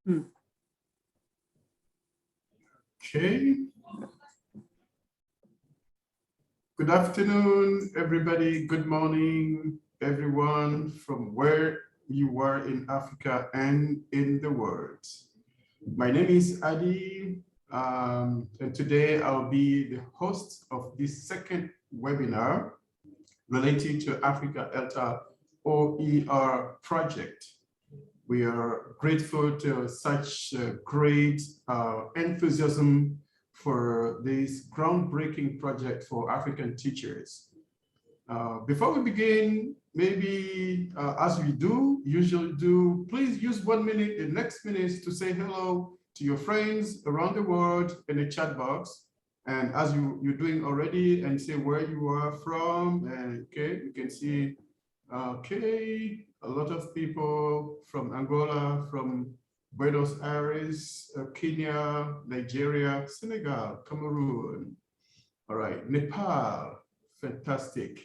Okay. Good afternoon, everybody. Good morning, everyone, from where you are in Africa and in the world. My name is Adi, and today I'll be the host of this second webinar related to Africa ELTA OER project. We are grateful to such great enthusiasm for this groundbreaking project for African teachers. Before we begin, maybe as we usually do, please use 1 minute, the next minute, to say hello to your friends around the world in the chat box. And as you're doing already, and say where you are from, and okay, you can see, okay, a lot of people from Angola, from Buenos Aires, Kenya, Nigeria, Senegal, Cameroon. All right, Nepal, fantastic,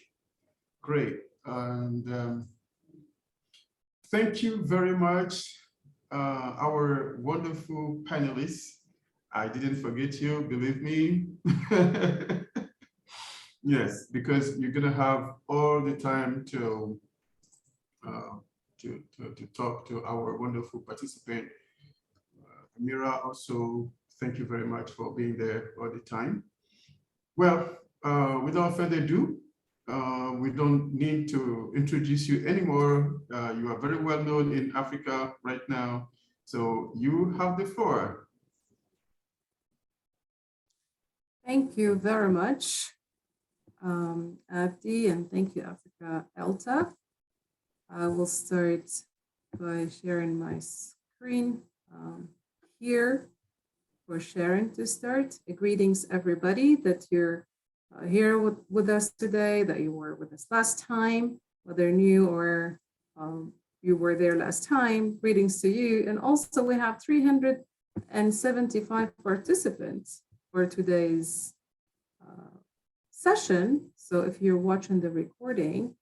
great. And thank you very much, our wonderful panelists. I didn't forget you, believe me. Yes, because you're gonna have all the time to talk to our wonderful participant. Amira, also, thank you very much for being there all the time. Well, without further ado, we don't need to introduce you anymore. You are very well known in Africa right now. So you have the floor. Thank you very much, Abdi, and thank you, Africa ELTA. I will start by sharing my screen here for sharing to start. Greetings, everybody, that you're here with us today, that you were with us last time, whether new or you were there last time. Greetings to you. And also we have 375 participants for today's session. So if you're watching the recording,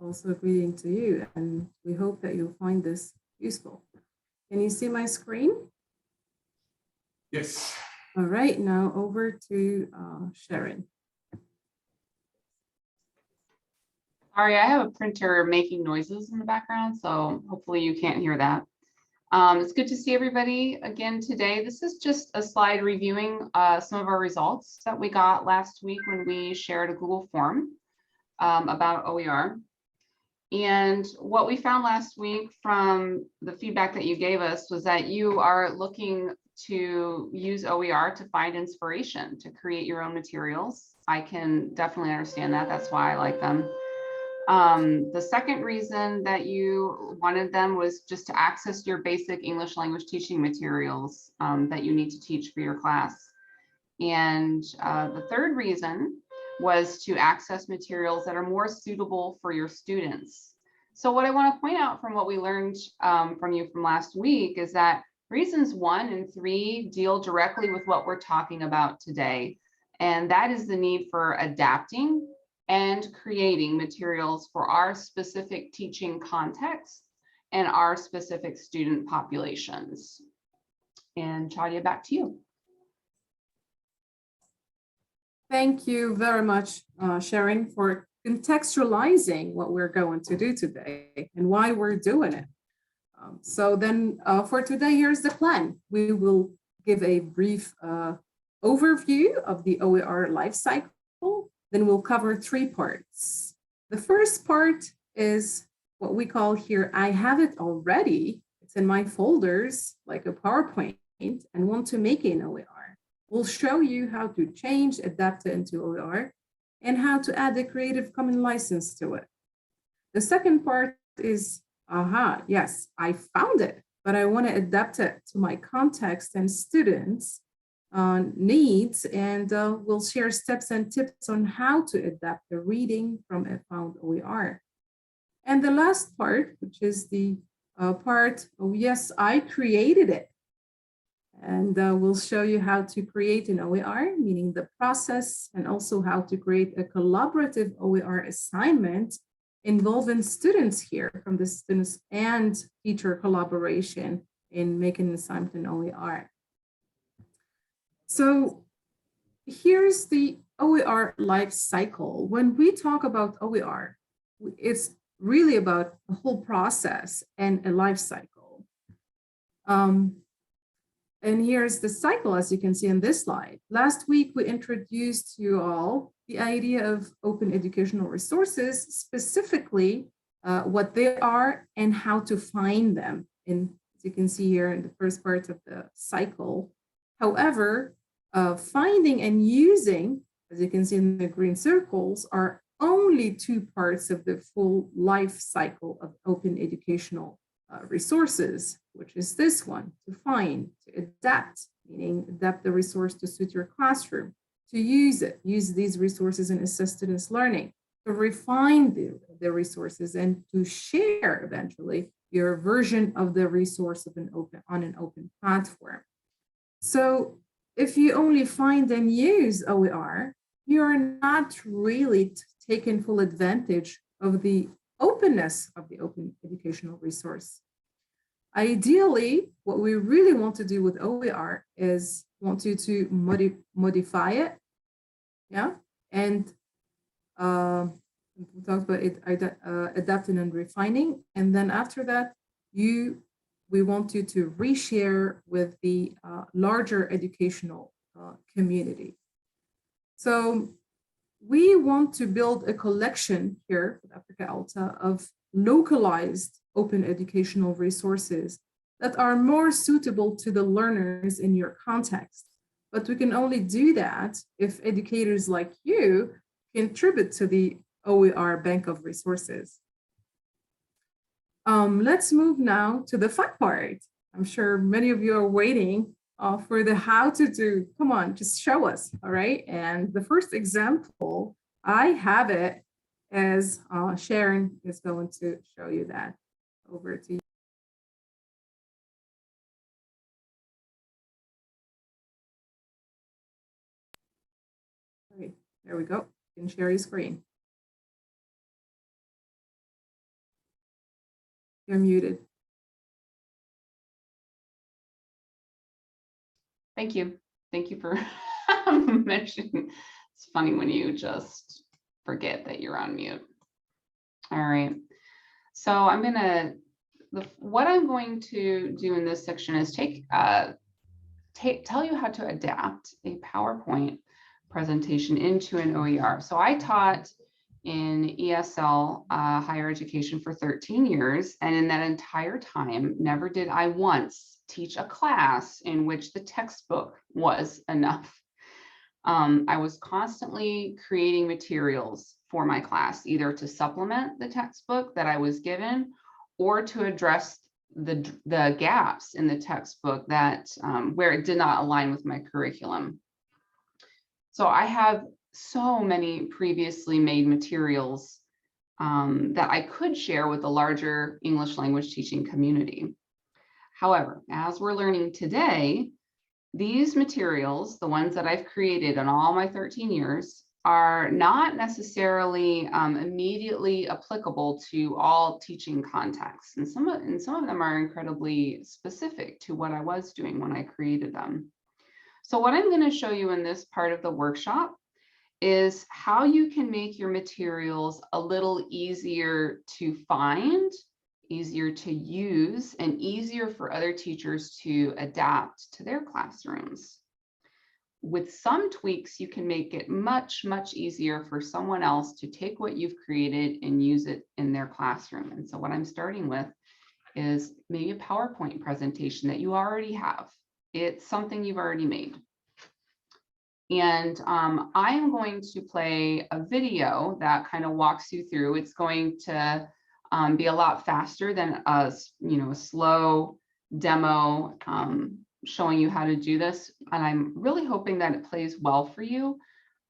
also greeting to you, and we hope that you'll find this useful. Can you see my screen? Yes. All right, now over to Sharon. Sorry, I have a printer making noises in the background, so hopefully you can't hear that. It's good to see everybody again today. This is just a slide reviewing some of our results that we got last week when we shared a Google form about OER. And what we found last week from the feedback that you gave us was that you are looking to use OER to find inspiration, to create your own materials. I can definitely understand that. That's why I like them. The second reason that you wanted them was just to access your basic English language teaching materials that you need to teach for your class. And the third reason was to access materials that are more suitable for your students. So what I want to point out from what we learned from you from last week is that reasons 1 and 3 deal directly with what we're talking about today. And that is the need for adapting and creating materials for our specific teaching context and our specific student populations. And Chadia, back to you. Thank you very much, Sharon, for contextualizing what we're going to do today and why we're doing it. So then for today, here's the plan. We will give a brief overview of the OER life cycle. Then we'll cover 3 parts. The first part is what we call here, I have it already. It's in my folders, like a PowerPoint, and want to make an OER. We'll show you how to change, adapt it into OER, and how to add a Creative Commons license to it. The second part is, yes, I found it, but I want to adapt it to my context and students' needs, and we'll share steps and tips on how to adapt the reading from a found OER. And the last part, which is the part, oh yes, I created it. And we'll show you how to create an OER, meaning the process, and also how to create a collaborative OER assignment involving students here from the students and teacher collaboration in making an assignment in OER. So here's the OER life cycle. When we talk about OER, it's really about a whole process and a life cycle. And here's the cycle, as you can see in this slide. Last week, we introduced you all the idea of open educational resources, specifically what they are and how to find them, as you can see here in the first part of the cycle. However, finding and using, as you can see in the green circles, are only two parts of the full life cycle of open educational resources, which is this one: to find, to adapt, meaning adapt the resource to suit your classroom, to use these resources and assist students' learning, to refine the resources, and to share eventually your version of the resource on an open platform. So if you only find and use OER, you're not really taking full advantage of the openness of the open educational resource. Ideally, what we really want to do with OER is want you to modify it, yeah, and we talked about it, adapting and refining, and then after that, we want you to reshare with the larger educational community. So we want to build a collection here at Africa ELTA of localized open educational resources that are more suitable to the learners in your context. But we can only do that if educators like you contribute to the OER bank of resources. Let's move now to the fun part. I'm sure many of you are waiting for the how to do. Come on, just show us, all right? And the first example, I have it as Sharon is going to show you that. Over to you. Okay, there we go. You can share your screen. You're muted. Thank you. Thank you for mentioning. It's funny when you just forget that you're on mute. All right. So what I'm going to do in this section is tell you how to adapt a PowerPoint presentation into an OER. So I taught in ESL higher education for 13 years. And in that entire time, never did I once teach a class in which the textbook was enough. I was constantly creating materials for my class, either to supplement the textbook that I was given or to address the gaps in the textbook that where it did not align with my curriculum. So I have so many previously made materials that I could share with the larger English language teaching community. However, as we're learning today, these materials, the ones that I've created in all my 13 years, are not necessarily immediately applicable to all teaching contexts. And some of them are incredibly specific to what I was doing when I created them. So what I'm going to show you in this part of the workshop is how you can make your materials a little easier to find, easier to use, and easier for other teachers to adapt to their classrooms. With some tweaks, you can make it much, much easier for someone else to take what you've created and use it in their classroom. And so what I'm starting with is maybe a PowerPoint presentation that you already have. It's something you've already made. And I am going to play a video that kind of walks you through. It's going to be a lot faster than a slow demo showing you how to do this. And I'm really hoping that it plays well for you.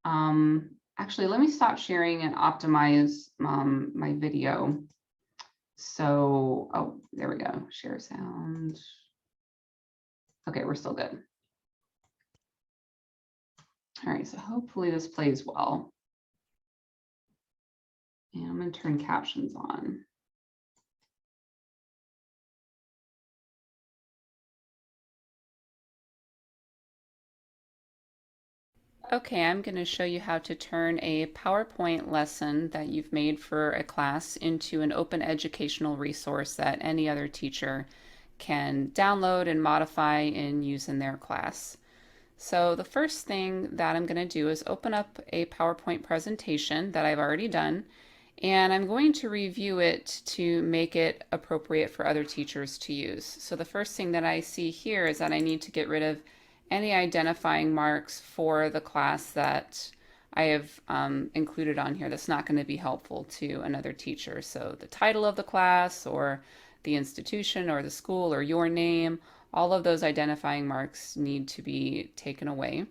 Actually, let me stop sharing and optimize my video. So, oh, there we go. Share sound. Okay, we're still good. All right, so hopefully this plays well. And I'm going to turn captions on. Okay, I'm going to show you how to turn a PowerPoint lesson that you've made for a class into an open educational resource that any other teacher can download and modify and use in their class. So the first thing that I'm going to do is open up a PowerPoint presentation that I've already done, and I'm going to review it to make it appropriate for other teachers to use. So the first thing that I see here is that I need to get rid of any identifying marks for the class that I have included on here that's not going to be helpful to another teacher. So the title of the class or the institution or the school or your name, all of those identifying marks need to be taken away.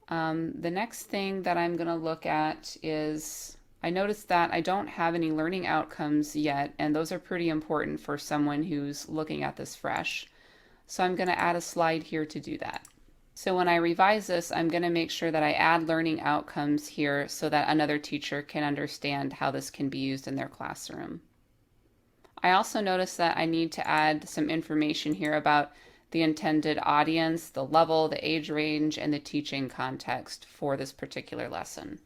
The next thing that I'm going to look at is I noticed that I don't have any learning outcomes yet, and those are pretty important for someone who's looking at this fresh. So I'm going to add a slide here to do that. So when I revise this, I'm going to make sure that I add learning outcomes here so that another teacher can understand how this can be used in their classroom. I also noticed that I need to add some information here about the intended audience, the level, the age range, and the teaching context for this particular lesson.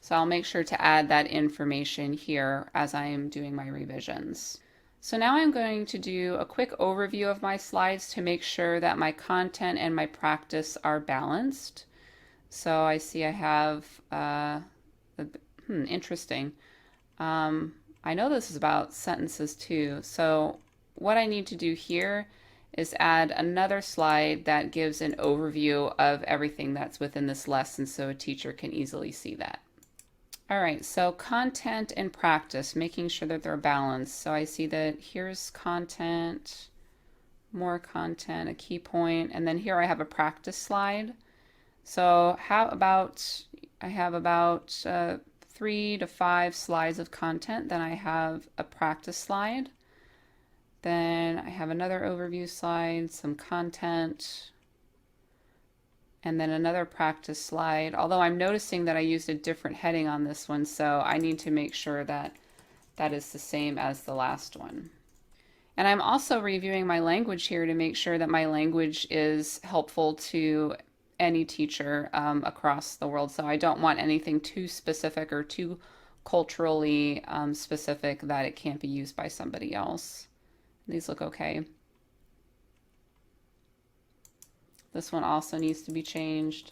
So I'll make sure to add that information here as I am doing my revisions. So now I'm going to do a quick overview of my slides to make sure that my content and my practice are balanced. So I see I have, interesting. I know this is about sentences too. So what I need to do here is add another slide that gives an overview of everything that's within this lesson so a teacher can easily see that. All right, so content and practice, making sure that they're balanced. So I see that here's content, more content, a key point, and then here I have a practice slide. So how about, I have about 3 to 5 slides of content, then I have a practice slide, then I have another overview slide, some content, and then another practice slide, although I'm noticing that I used a different heading on this one, so I need to make sure that that is the same as the last one. And I'm also reviewing my language here to make sure that my language is helpful to any teacher across the world. So I don't want anything too specific or too culturally specific that it can't be used by somebody else. These look okay. This one also needs to be changed.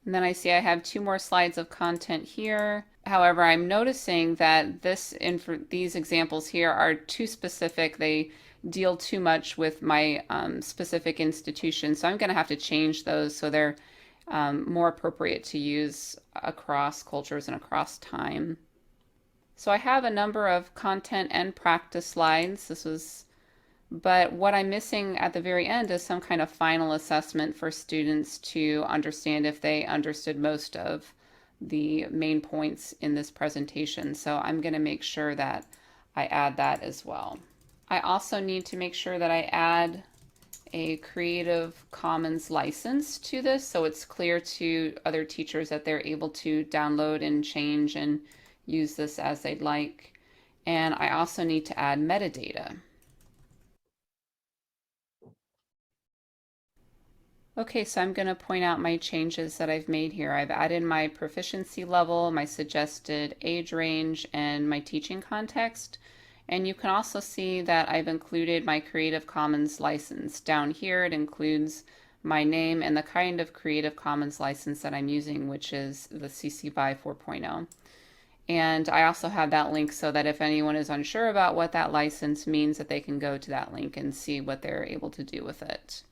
And then I see I have 2 more slides of content here. However, I'm noticing that these examples here are too specific. They deal too much with my specific institution. So I'm going to have to change those so they're more appropriate to use across cultures and across time. So I have a number of content and practice slides. But what I'm missing at the very end is some kind of final assessment for students to understand if they understood most of the main points in this presentation. So I'm going to make sure that I add that as well. I also need to make sure that I add a Creative Commons license to this so it's clear to other teachers that they're able to download and change and use this as they'd like. And I also need to add metadata. Okay, so I'm going to point out my changes that I've made here. I've added my proficiency level, my suggested age range, and my teaching context. And you can also see that I've included my Creative Commons license. Down here it includes my name and the kind of Creative Commons license that I'm using, which is the CC BY 4.0. And I also have that link so that if anyone is unsure about what that license means, that they can go to that link and see what they're able to do with it.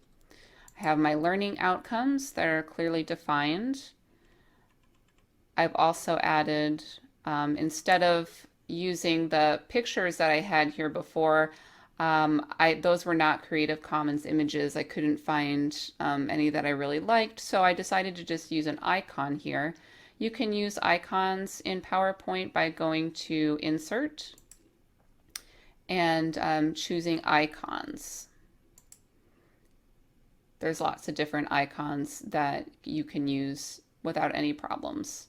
I have my learning outcomes that are clearly defined. I've also added, instead of using the pictures that I had here before, those were not Creative Commons images. I couldn't find any that I really liked, so I decided to just use an icon here. You can use icons in PowerPoint by going to Insert and choosing Icons. There's lots of different icons that you can use without any problems.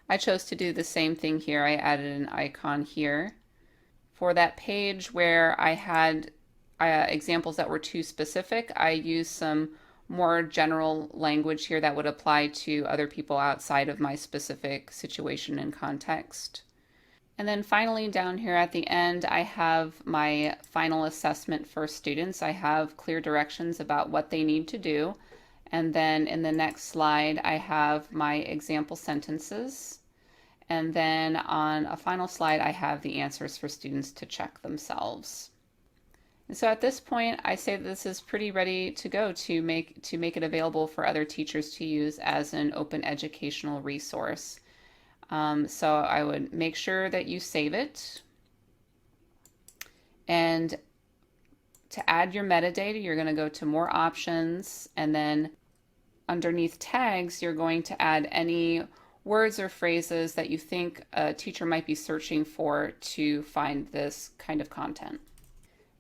I chose to do the same thing here. I added an icon here. For that page where I had examples that were too specific, I used some more general language here that would apply to other people outside of my specific situation and context. And then finally down here at the end, I have my final assessment for students. I have clear directions about what they need to do. And then in the next slide, I have my example sentences. And then on a final slide, I have the answers for students to check themselves. And so at this point, I say that this is pretty ready to go to make it available for other teachers to use as an open educational resource. So I would make sure that you save it. And to add your metadata, you're going to go to more options, and then underneath tags, you're going to add any words or phrases that you think a teacher might be searching for to find this kind of content.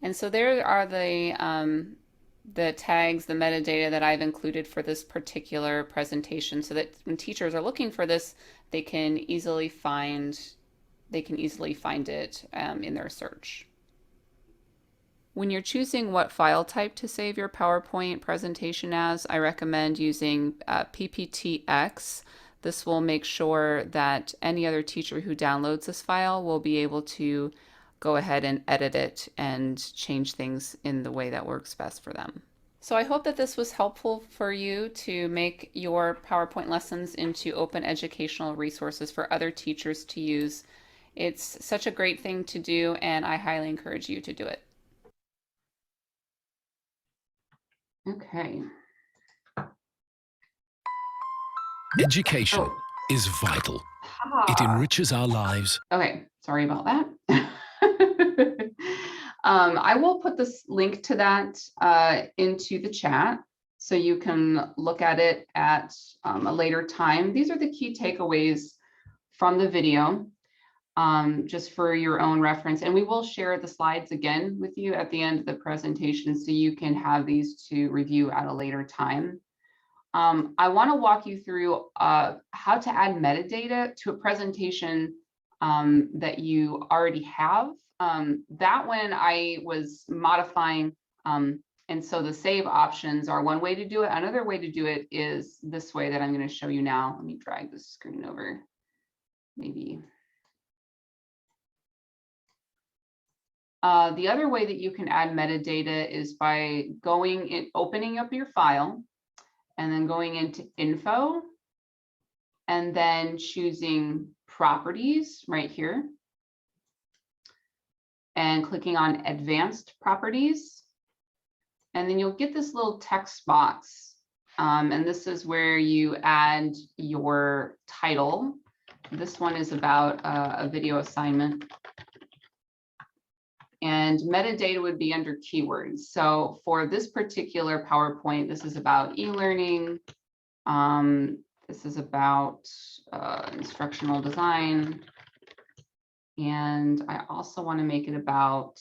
And so there are the tags, the metadata that I've included for this particular presentation, so that when teachers are looking for this, they can easily find it in their search. When you're choosing what file type to save your PowerPoint presentation as, I recommend using PPTX. This will make sure that any other teacher who downloads this file will be able to go ahead and edit it and change things in the way that works best for them. So I hope that this was helpful for you to make your PowerPoint lessons into open educational resources for other teachers to use. It's such a great thing to do, and I highly encourage you to do it. Okay. Education is vital. It enriches our lives. Okay, sorry about that. I will put this link to that into the chat so you can look at it at a later time. These are the key takeaways from the video, just for your own reference. And we will share the slides again with you at the end of the presentation so you can have these to review at a later time. I want to walk you through how to add metadata to a presentation that you already have. That one I was modifying, and so the save options are one way to do it. Another way to do it is this way that I'm going to show you now. Let me drag the screen over, maybe. The other way that you can add metadata is by opening up your file, and then going into info, and then choosing properties right here, and clicking on advanced properties. And then you'll get this little text box. And this is where you add your title. This one is about a video assignment. And metadata would be under keywords. So for this particular PowerPoint, this is about e-learning. This is about instructional design. And I also want to make it about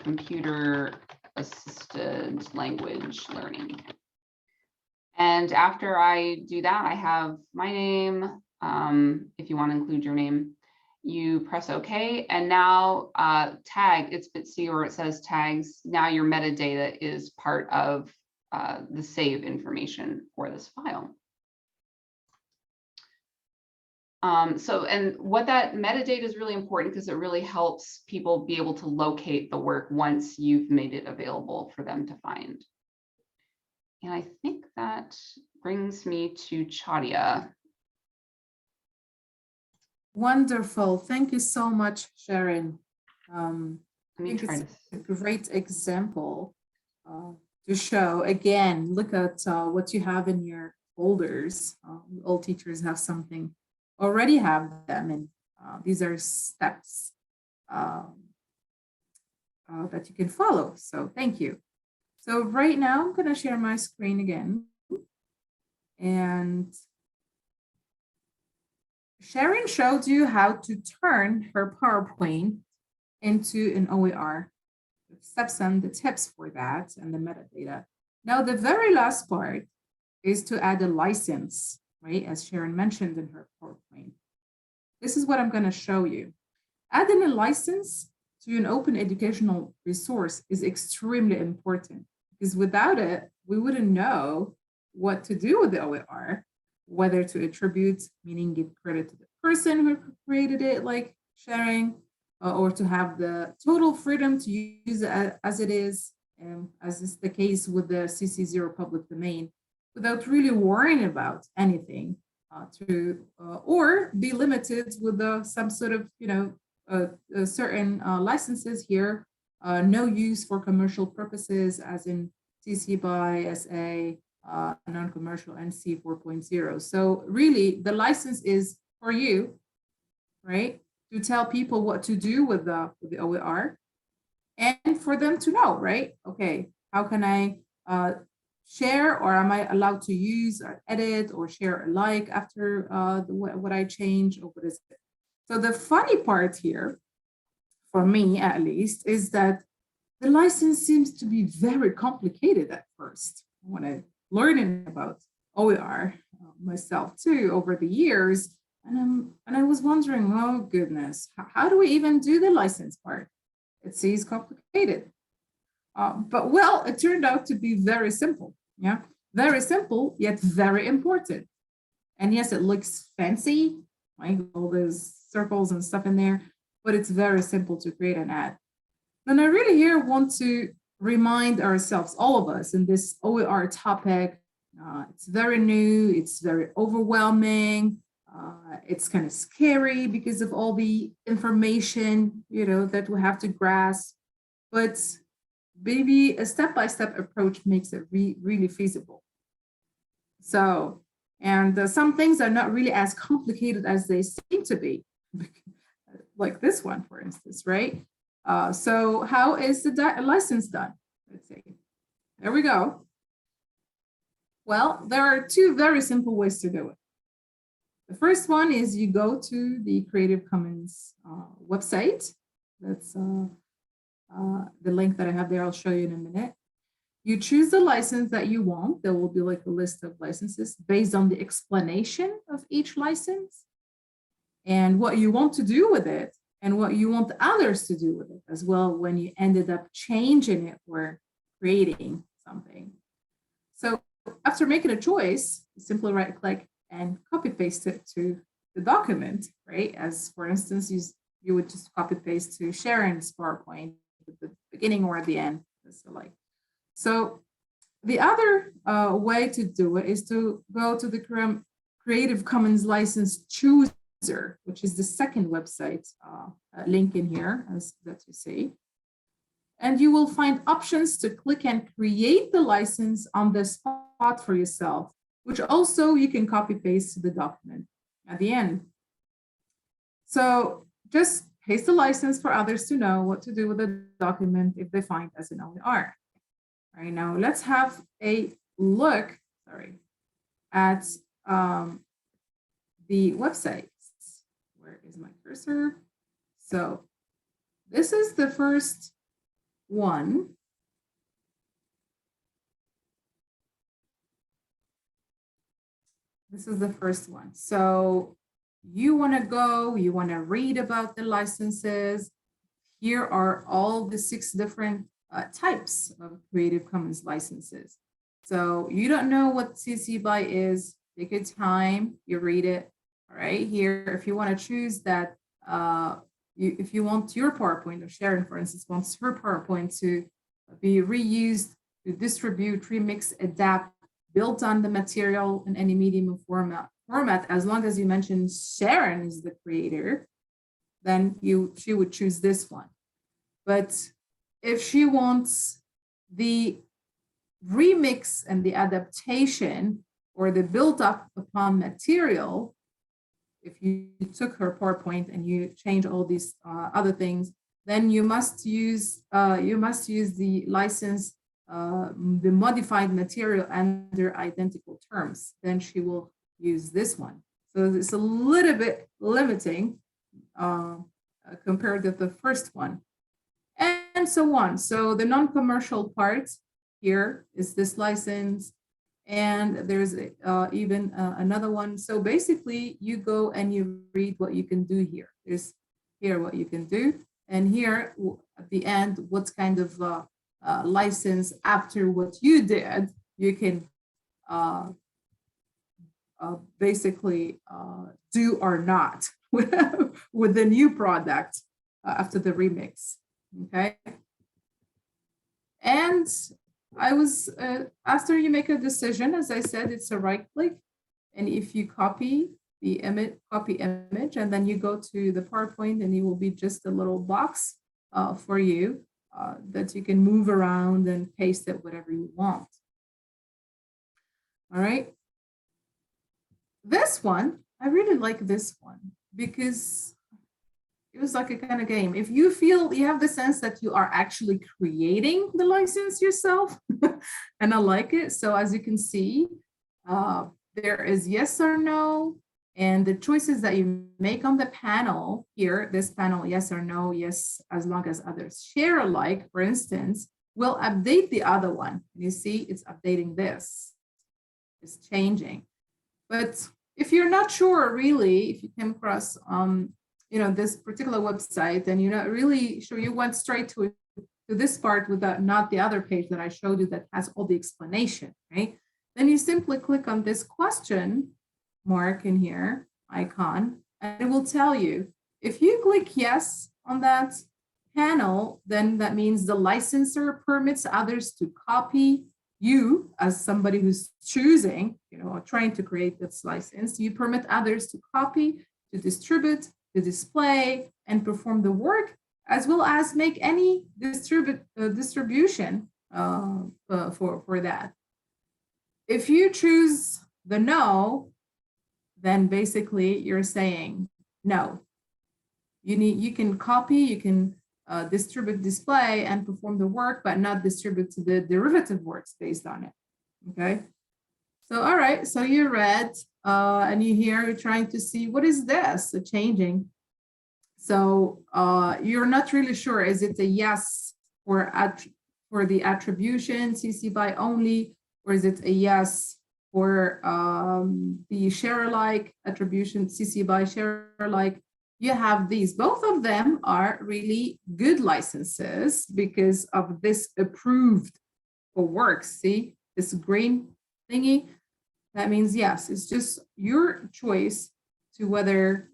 computer assisted language learning. And after I do that, I have my name. If you want to include your name, you press OK, and now tag, see where it says tags. Now your metadata is part of the save information for this file. And what that metadata is really important because it really helps people be able to locate the work once you've made it available for them to find. And I think that brings me to Chadia. Wonderful. Thank you so much, Sharon. Let me try it's a great example to show. Again, look at what you have in your folders. All teachers have something, already have them, and these are steps that you can follow. So thank you. So right now I'm going to share my screen again. And Sharon showed you how to turn her PowerPoint into an OER, the steps and the tips for that and the metadata. Now, the very last part is to add a license right? As Sharon mentioned in her PowerPoint. This is what I'm going to show you. Adding a license to an open educational resource is extremely important because without it, we wouldn't know what to do with the OER, whether to attribute, meaning give credit to the person who created it, like sharing, or to have the total freedom to use it as it is, as is the case with the CC0 public domain, without really worrying about anything, or be limited with some sort of, certain licenses here, no use for commercial purposes, as in CC BY, SA, non-commercial, NC 4.0. So really, the license is for you, right, to tell people what to do with the OER, and for them to know, right? Okay, how can I share, or am I allowed to use or edit or share alike after what I change, or what is it? So the funny part here, for me at least, is that the license seems to be very complicated at first. When I learning about OER myself too over the years, and I was wondering, oh goodness, how do we even do the license part? It seems complicated. But well, it turned out to be very simple. Yeah, very simple, yet very important. And yes, it looks fancy, like all those circles and stuff in there, but it's very simple to create an ad. And I really here want to remind ourselves, all of us, in this OER topic. It's very new, it's very overwhelming. It's kind of scary because of all the information, that we have to grasp. But maybe a step-by-step approach makes it really feasible. So, and some things are not really as complicated as they seem to be, like this one, for instance, right? So how is the license done? Let's see. There we go. Well, there are two very simple ways to do it. The first one is you go to the Creative Commons website. That's the link that I have there. I'll show you in a minute. You choose the license that you want. There will be like a list of licenses based on the explanation of each license and what you want to do with it and what you want others to do with it as well when you ended up changing it or creating something. So after making a choice, you simply right click and copy paste it to the document, right? As for instance, you would just copy paste to Sharon's PowerPoint at the beginning or at the end. So the other way to do it is to go to the Creative Commons license chooser, which is the second website link in here, as that you see. And you will find options to click and create the license on the spot for yourself, which also you can copy paste to the document at the end. So just paste the license for others to know what to do with the document if they find as an OER. All right, now let's have a look, at the websites. Where is my cursor? So this is the first one. This is the first one. So you want to read about the licenses. Here are all the 6 different types of Creative Commons licenses. So you don't know what CC BY is, take your time, you read it. All right, here, if you want to choose that, if you want your PowerPoint, or Sharon, for instance, wants her PowerPoint to be reused, to distribute, remix, adapt, built on the material in any medium or format, as long as you mention Sharon is the creator, then she would choose this one. But if she wants the remix and the adaptation or the built up upon material, if you took her PowerPoint and you change all these other things, then you must use the license, the modified material under identical terms. Then she will use this one. So it's a little bit limiting compared to the first one, and so on. So the non-commercial part here is this license. And there's even another one. So basically you go and you read what you can do here. There's here what you can do. And here at the end, what's kind of license after what you did, you can basically do or not with the new product after the remix, okay? And I was, after you make a decision, as I said, it's a right click. And if you copy the image, and then you go to the PowerPoint and it will be just a little box for you that you can move around and paste it whatever you want. All right. This one, I really like this one because it was like a kind of game. If you feel you have the sense that you are actually creating the license yourself, and I like it. So as you can see, there is yes or no, and the choices that you make on the panel here, this panel, yes or no, yes, as long as others share alike, for instance, will update the other one. You see, it's updating this, it's changing. But if you're not sure, really, if you came across this particular website and you're not really sure, you went straight to this part without not the other page that I showed you that has all the explanation, right? Then you simply click on this question mark in here, icon, and it will tell you. If you click yes on that panel, then that means the licensor permits others to copy. You, as somebody who's choosing, or trying to create this license, you permit others to copy, to distribute, to display, and perform the work, as well as make any distribution for that. If you choose the no, then basically you're saying no. You can copy, you can distribute, display, and perform the work, but not distribute to the derivative works based on it. Okay. So, all right. So you read and you hear, you're trying to see what is this changing. So you're not really sure. Is it a yes for the attribution CC by only, or is it a yes for the share alike attribution CC by share alike? You have these. Both of them are really good licenses because of this approved for works. See this green thingy? That means yes, it's just your choice to whether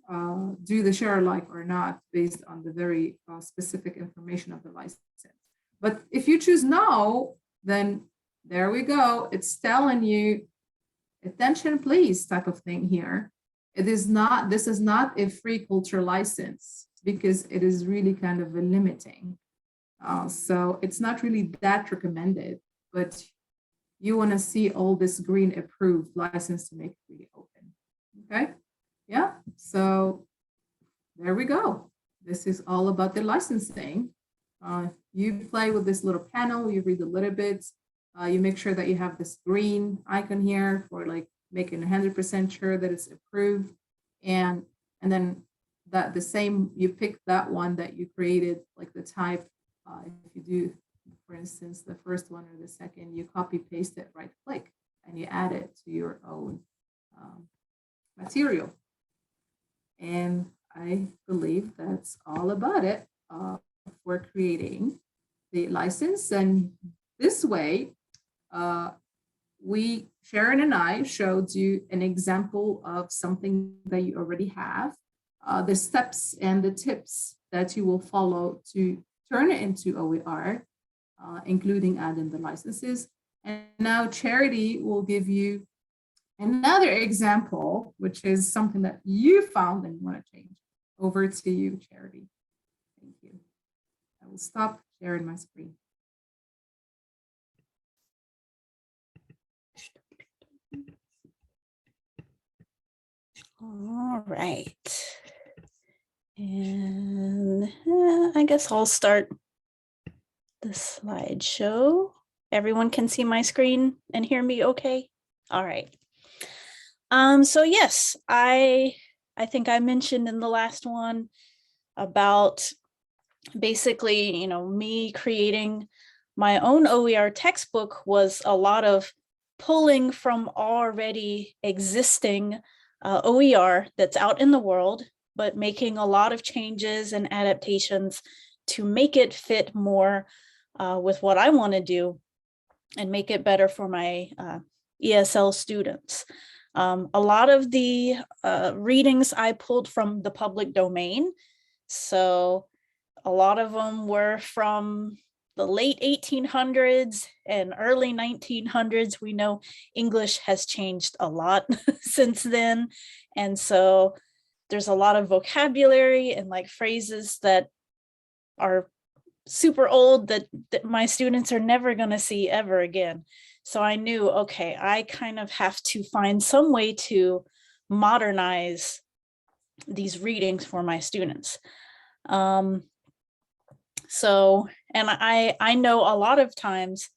do the share alike or not based on the very specific information of the license. But if you choose no, then there we go. It's telling you, attention please type of thing here. This is not a free culture license because it is really kind of a limiting. So it's not really that recommended, but you want to see all this green approved license to make it really open. Okay. Yeah. So there we go. This is all about the licensing. You play with this little panel, you read a little bit, you make sure that you have this green icon here for like making 100% sure that it's approved. And then that the same, you pick that one that you created, like the type, if you do, for instance, the first one or the second, you copy paste it, right click, and you add it to your own material. And I believe that's all about it for creating the license. And this way, Sharon and I showed you an example of something that you already have, the steps and the tips that you will follow to turn it into OER, including adding the licenses. And now Charity will give you another example, which is something that you found and you want to change. Over to you, Charity. Thank you. I will stop sharing my screen. All right. And I guess I'll start the slideshow. Everyone can see my screen and hear me okay? All right. So yes, I think I mentioned in the last one about basically, me creating my own OER textbook was a lot of pulling from already existing OER that's out in the world, but making a lot of changes and adaptations to make it fit more with what I want to do and make it better for my ESL students. A lot of the readings I pulled from the public domain. So a lot of them were from the late 1800s and early 1900s. We know English has changed a lot since then. And so there's a lot of vocabulary and like phrases that are super old that my students are never going to see ever again. So I knew, okay, I kind of have to find some way to modernize these readings for my students. And I know a lot of times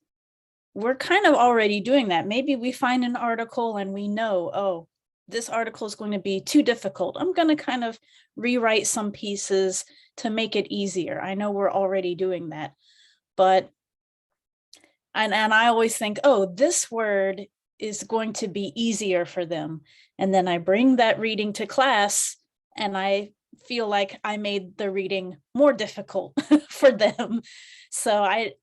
we're kind of already doing that. Maybe we find an article and we know, oh, this article is going to be too difficult. I'm going to kind of rewrite some pieces to make it easier. I know we're already doing that, but and I always think, oh, this word is going to be easier for them. And then I bring that reading to class and I feel like I made the reading more difficult for them. So I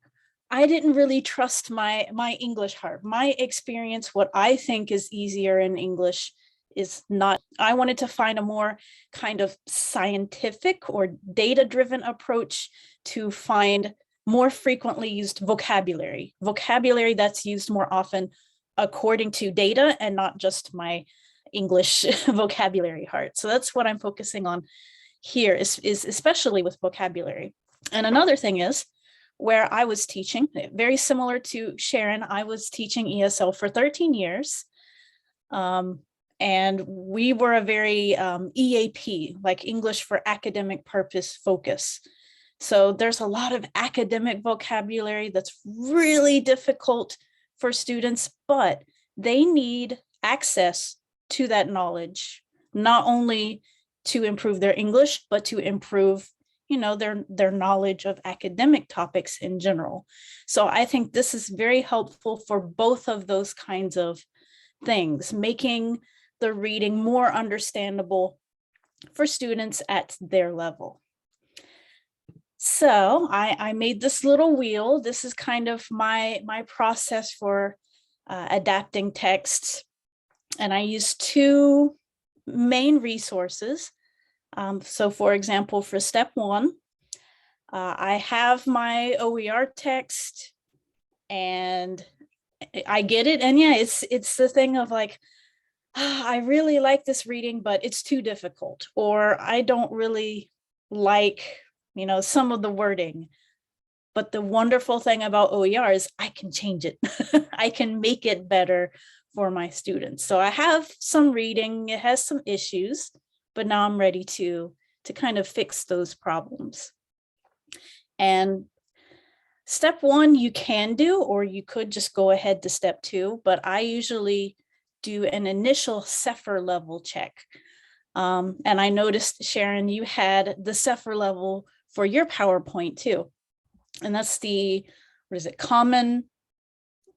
didn't really trust my English heart. My experience, what I think is easier in English is not. I wanted to find a more kind of scientific or data-driven approach to find more frequently used vocabulary that's used more often according to data and not just my English vocabulary heart. So that's what I'm focusing on here is especially with vocabulary. And another thing is where I was teaching, very similar to Sharon, I was teaching ESL for 13 years. And we were a very EAP, like English for academic purpose focus. So there's a lot of academic vocabulary that's really difficult for students, but they need access to that knowledge, not only to improve their English, but to improve, their knowledge of academic topics in general. So I think this is very helpful for both of those kinds of things, making the reading more understandable for students at their level. So I made this little wheel. This is kind of my process for adapting texts. And I use two main resources. So for example, for step one, I have my OER text and I get it. And yeah, it's the thing of like, I really like this reading, but it's too difficult, or I don't really like, some of the wording. But the wonderful thing about OER is I can change it. I can make it better for my students. So I have some reading, it has some issues, but now I'm ready to kind of fix those problems. And step one, you can do, or you could just go ahead to step two, but I usually do an initial Cepher level check. And I noticed, Sharon, you had the Cepher level for your PowerPoint too. And that's Common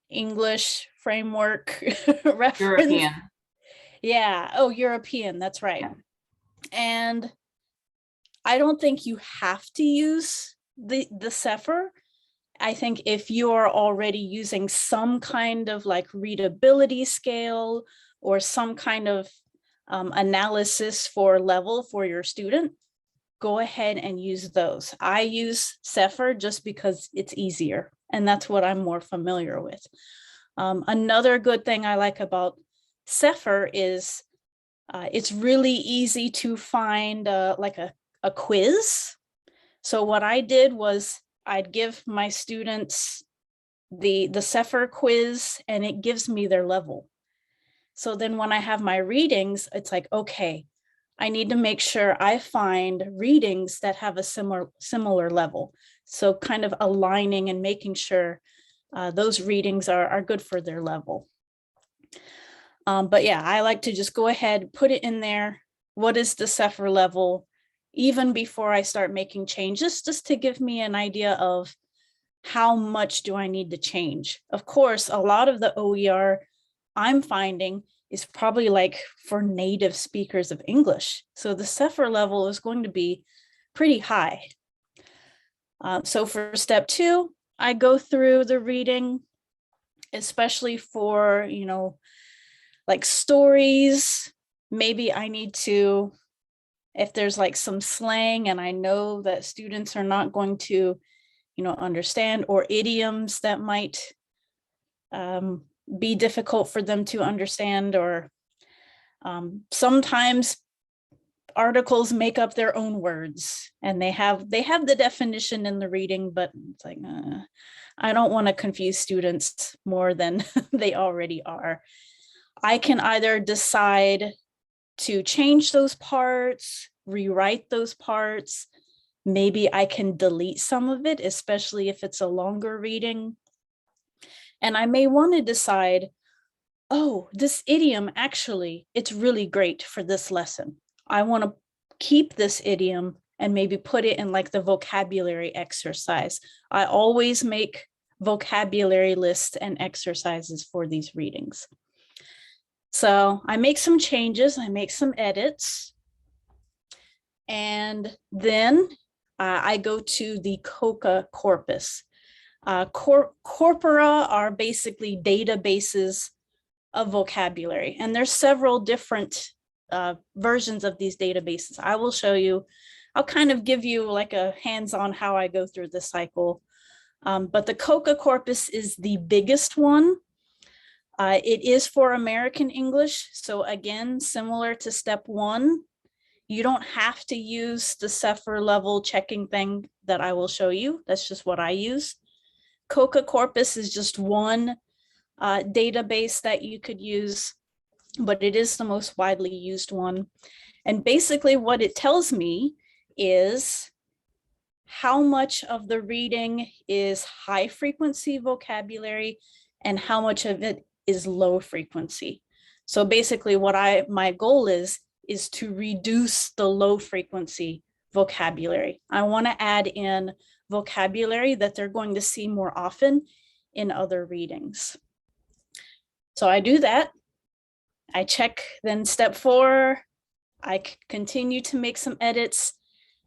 English Framework reference. European. Yeah, oh, European, that's right. Yeah. And I don't think you have to use the Cepher. I think if you are already using some kind of like readability scale or some kind of analysis for level for your student, go ahead and use those. I use Cepher just because it's easier, and that's what I'm more familiar with. Another good thing I like about Cepher is it's really easy to find like a quiz. So what I did was I'd give my students the Cepher quiz and it gives me their level. So then when I have my readings, it's like, okay, I need to make sure I find readings that have a similar level. So kind of aligning and making sure those readings are good for their level. But yeah, I like to just go ahead, put it in there. What is the Cepher level? Even before I start making changes, just to give me an idea of how much do I need to change. Of course, a lot of the OER I'm finding is probably like for native speakers of English. So the SEFR level is going to be pretty high. So for step 2, I go through the reading, especially for, like stories. Maybe I need to, if there's like some slang and I know that students are not going to, understand, or idioms that might be difficult for them to understand, or sometimes articles make up their own words and they have the definition in the reading, but it's like, I don't want to confuse students more than they already are. I can either decide to change those parts, rewrite those parts. Maybe I can delete some of it, especially if it's a longer reading. And I may want to decide, oh, this idiom, actually, it's really great for this lesson. I want to keep this idiom and maybe put it in like the vocabulary exercise. I always make vocabulary lists and exercises for these readings. So I make some changes, I make some edits, and then I go to the COCA corpus. Corpora are basically databases of vocabulary, and there's several different versions of these databases. I will show you, I'll kind of give you like a hands-on how I go through the cycle. But the COCA corpus is the biggest one. It is for American English. So again, similar to step 1, you don't have to use the SEFR level checking thing that I will show you. That's just what I use. COCA corpus is just one database that you could use, but it is the most widely used one. And basically what it tells me is how much of the reading is high frequency vocabulary and how much of it is low frequency. So basically what my goal is to reduce the low frequency vocabulary. I want to add in vocabulary that they're going to see more often in other readings. So I do that. I check, then step 4, I continue to make some edits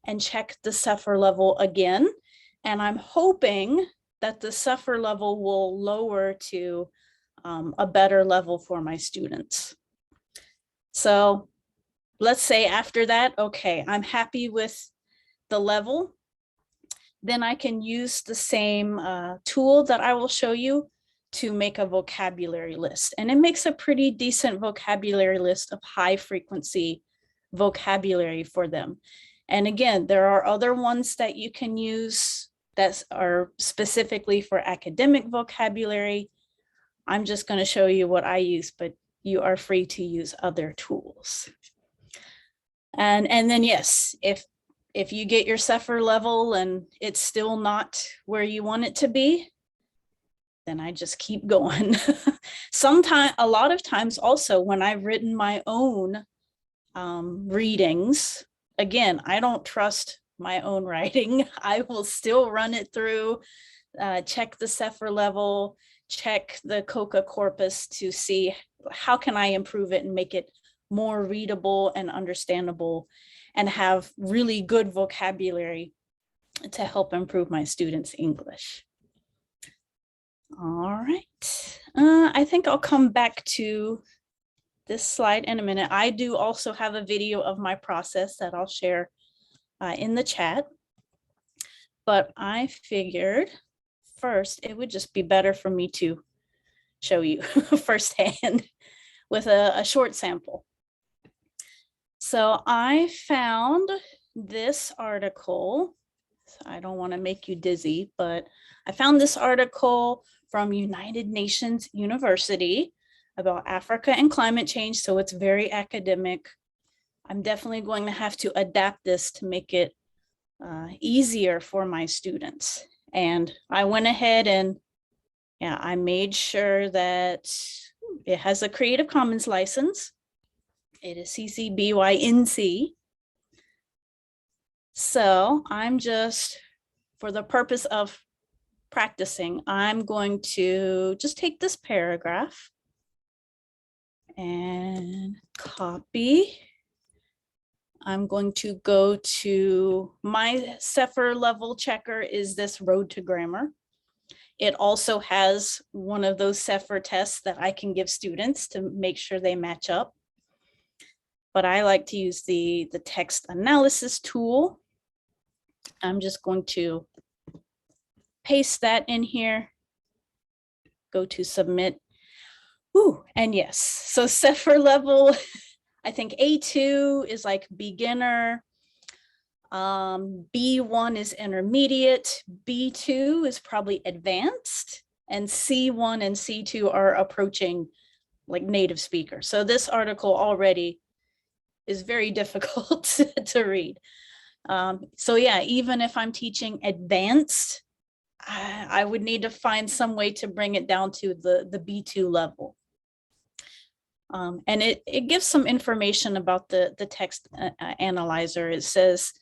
and check the SEFR level again. And I'm hoping that the SEFR level will lower to a better level for my students. So let's say after that, okay, I'm happy with the level. Then I can use the same tool that I will show you to make a vocabulary list. And it makes a pretty decent vocabulary list of high frequency vocabulary for them. And again, there are other ones that you can use that are specifically for academic vocabulary. I'm just going to show you what I use, but you are free to use other tools. And then yes, if you get your SEFR level and it's still not where you want it to be, then I just keep going. A lot of times also when I've written my own readings, again, I don't trust my own writing. I will still run it through, check the SEFR level, check the COCA corpus to see how can I improve it and make it more readable and understandable and have really good vocabulary to help improve my students' English. All right, I think I'll come back to this slide in a minute. I do also have a video of my process that I'll share in the chat, but I figured first it would just be better for me to show you firsthand with a short sample. So I found this article. I don't want to make you dizzy, but I found this article from United Nations University about Africa and climate change. So it's very academic. I'm definitely going to have to adapt this to make it easier for my students. And I went ahead and I made sure that it has a Creative Commons license. It is CC BY NC. So I'm just, for the purpose of practicing, I'm going to just take this paragraph and copy. I'm going to go to my Cepher level checker is this Road to Grammar. It also has one of those Cepher tests that I can give students to make sure they match up. But I like to use the text analysis tool. I'm just going to paste that in here, go to submit. Ooh, and yes, so Cepher level, I think A2 is like beginner, B1 is intermediate, B2 is probably advanced, and C1 and C2 are approaching like native speaker. So this article already is very difficult to read. So yeah, even if I'm teaching advanced, I would need to find some way to bring it down to the B2 level. And it gives some information about the text analyzer. It says,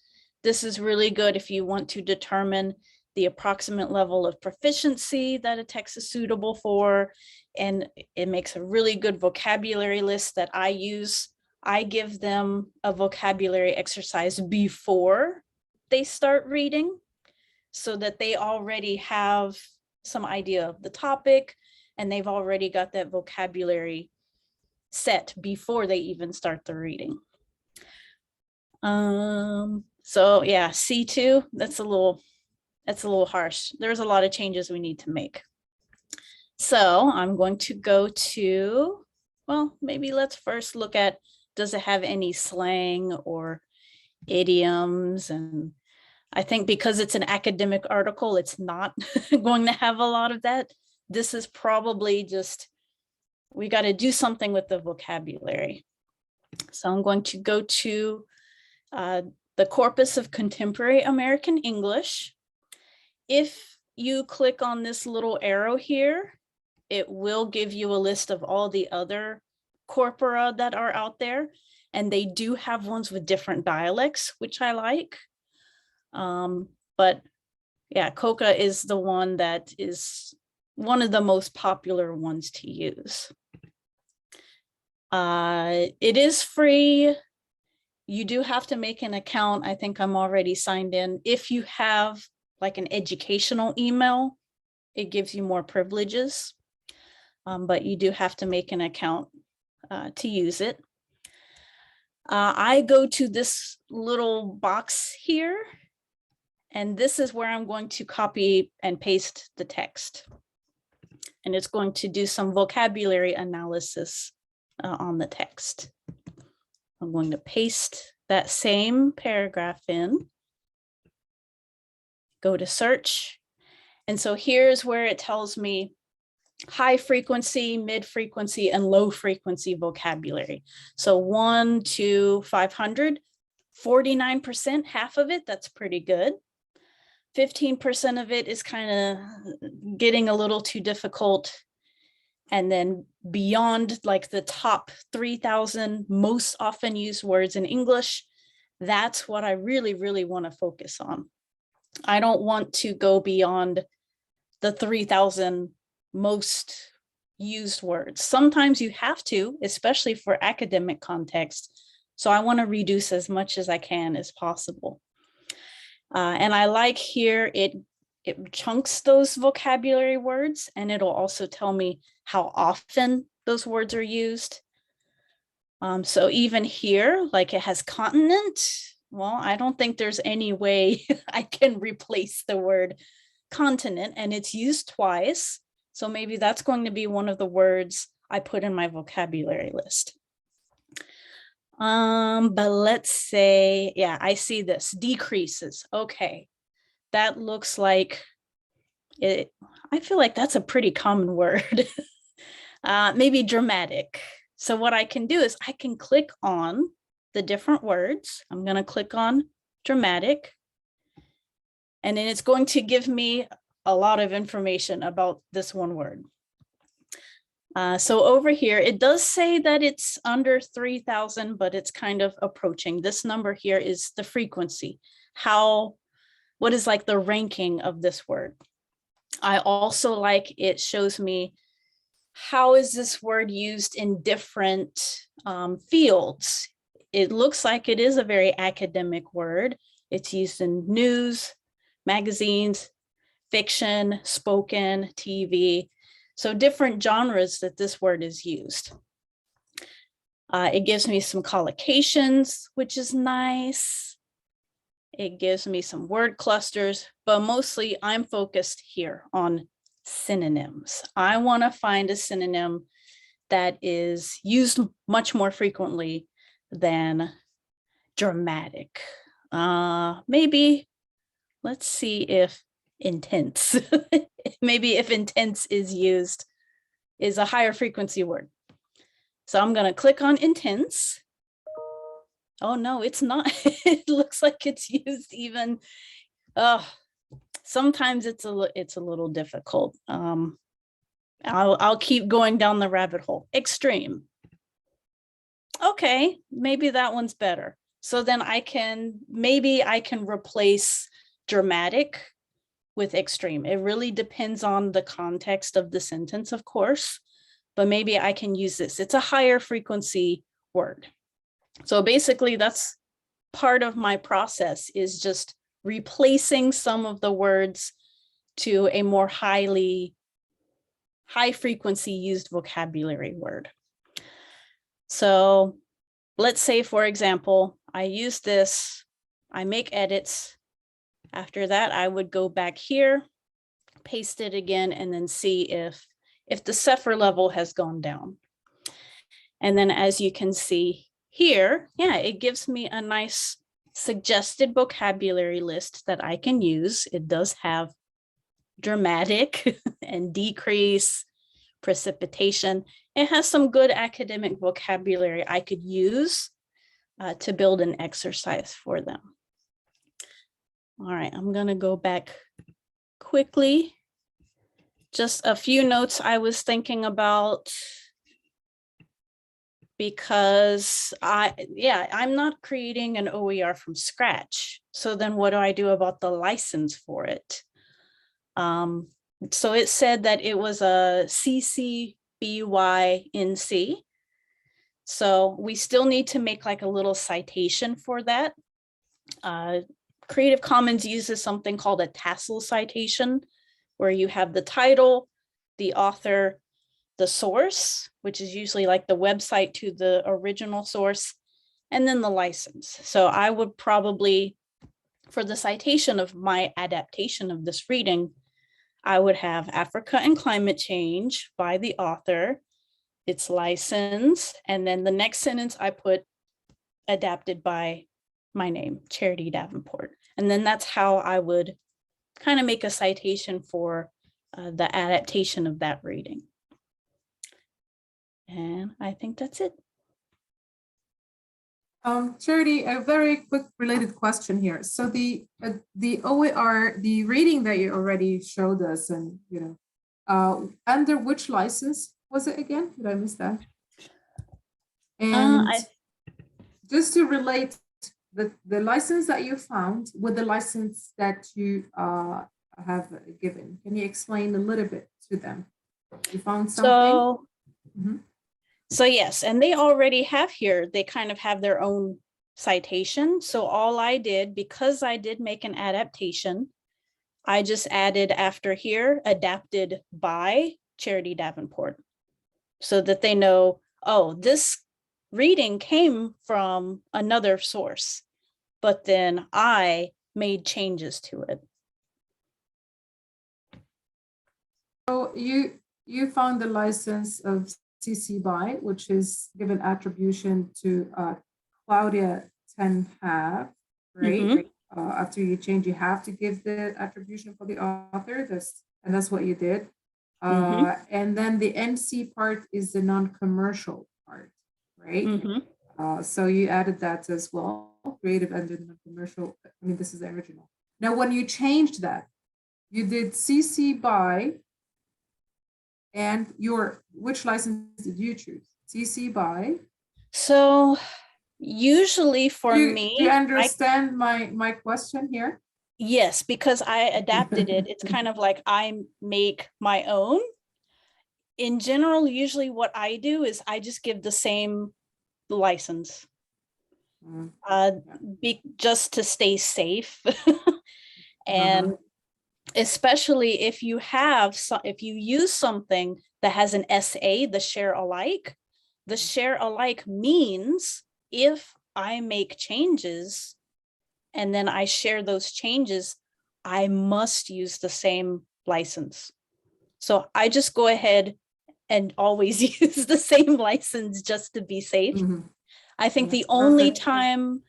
this is really good if you want to determine the approximate level of proficiency that a text is suitable for. And it makes a really good vocabulary list that I use. I give them a vocabulary exercise before they start reading so that they already have some idea of the topic and they've already got that vocabulary set before they even start the reading. So yeah, C2, that's a little harsh. There's a lot of changes we need to make. So I'm going to go to, well, maybe let's first look at, does it have any slang or idioms? And I think because it's an academic article, it's not going to have a lot of that. This is probably just, we got to do something with the vocabulary. So I'm going to go to the corpus of contemporary American English. If you click on this little arrow here, it will give you a list of all the other corpora that are out there. And they do have ones with different dialects, which I like. But yeah, COCA is the one that is one of the most popular ones to use. It is free. You do have to make an account. I think I'm already signed in. If you have like an educational email, it gives you more privileges, but you do have to make an account to use it. I go to this little box here, and this is where I'm going to copy and paste the text. And it's going to do some vocabulary analysis on the text. I'm going to paste that same paragraph in, go to search. And so here's where it tells me high frequency, mid frequency, and low frequency vocabulary. So 1 to 500, 49%, half of it, that's pretty good. 15% of it is kind of getting a little too difficult. And then beyond like the top 3,000 most often used words in English, that's what I really, really want to focus on. I don't want to go beyond the 3,000 most used words. Sometimes you have to, especially for academic context. So I want to reduce as much as I can as possible. And I like here, it chunks those vocabulary words, and it'll also tell me how often those words are used. So even here, like it has continent. Well, I don't think there's any way I can replace the word continent, and it's used twice. So maybe that's going to be one of the words I put in my vocabulary list. But let's say, yeah, I see this, decreases. Okay, that looks like it. I feel like that's a pretty common word. Maybe dramatic. So what I can do is I can click on the different words. I'm going to click on dramatic. And then it's going to give me a lot of information about this one word. So over here, it does say that it's under 3,000, but it's kind of approaching. This number here is the frequency. What is like the ranking of this word? I also like, it shows me how is this word used in different fields? It looks like it is a very academic word. It's used in news, magazines, fiction, spoken, TV. So different genres that this word is used. It gives me some collocations, which is nice. It gives me some word clusters, but mostly I'm focused here on synonyms. I want to find a synonym that is used much more frequently than dramatic. Maybe, let's see if intense. Maybe if intense is used, is a higher frequency word. So I'm going to click on intense. Oh no, it's not. It looks like it's used even. Sometimes it's a little difficult. I'll keep going down the rabbit hole. Extreme. Okay, maybe that one's better. So then maybe I can replace dramatic with extreme. It really depends on the context of the sentence, of course, but maybe I can use this. It's a higher frequency word. So basically that's part of my process, is just replacing some of the words to a more high frequency used vocabulary word. So let's say, for example, I use this, I make edits. After that, I would go back here, paste it again, and then see if the Cepher level has gone down. And then as you can see here, yeah, it gives me a nice suggested vocabulary list that I can use. It does have dramatic and decrease, precipitation. It has some good academic vocabulary I could use to build an exercise for them. All right, I'm going to go back quickly. Just a few notes I was thinking about, because I'm not creating an OER from scratch. So then what do I do about the license for it? So it said that it was a CC BY NC. So we still need to make like a little citation for that. Creative Commons uses something called a tassel citation, where you have the title, the author, the source, which is usually like the website to the original source, and then the license. So I would probably, for the citation of my adaptation of this reading, I would have Africa and Climate Change by the author, its license, and then the next sentence I put adapted by my name, Charity Davenport. And then that's how I would kind of make a citation for the adaptation of that reading. And I think that's it. Charity, a very quick related question here. So the OER, the reading that you already showed us, and under which license was it again? Did I miss that? And just to relate the license that you found with the license that you have given, can you explain a little bit to them? You found something? So yes, and they already have here, they kind of have their own citation. So all I did, because I did make an adaptation, I just added after here, adapted by Charity Davenport, so that they know, oh, this reading came from another source, but then I made changes to it. So you found the license of CC BY, which is given attribution to Claudia 10.5, right? After you change, you have to give the attribution for the author. That's what you did. And then the NC part is the non-commercial part, right? So you added that as well, creative and non-commercial. I mean, this is the original. Now, when you changed that, you did CC BY. And which license did you choose? CC BY? So usually for me, do you understand my question here? Yes, because I adapted it. It's kind of like I make my own. in general, usually what I do is I just give the same license, Mm, just to stay safe. And especially if you have, if you use something that has an SA, the share alike means if I make changes and then I share those changes, I must use the same license. So I just go ahead and always use the same license just to be safe. mhm. I think Yeah, the only perfect. time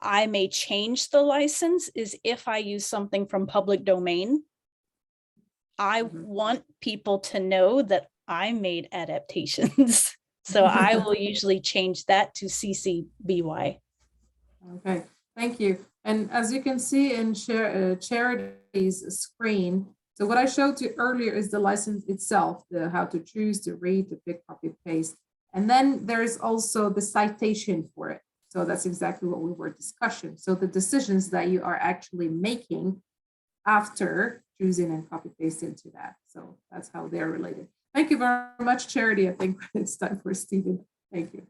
I may change the license is if I use something from public domain. I want people to know that I made adaptations. So I will usually change that to CC BY. Okay, thank you. And as you can see in Charity's screen, so what I showed you earlier is the license itself, the how to choose, to read, to pick, copy, paste. And then there's also the citation for it. So that's exactly what we were discussing. So the decisions that you are actually making after choosing and copy paste into that. So that's how they're related. Thank you very much, Charity. I think it's time for Stephen. Thank you.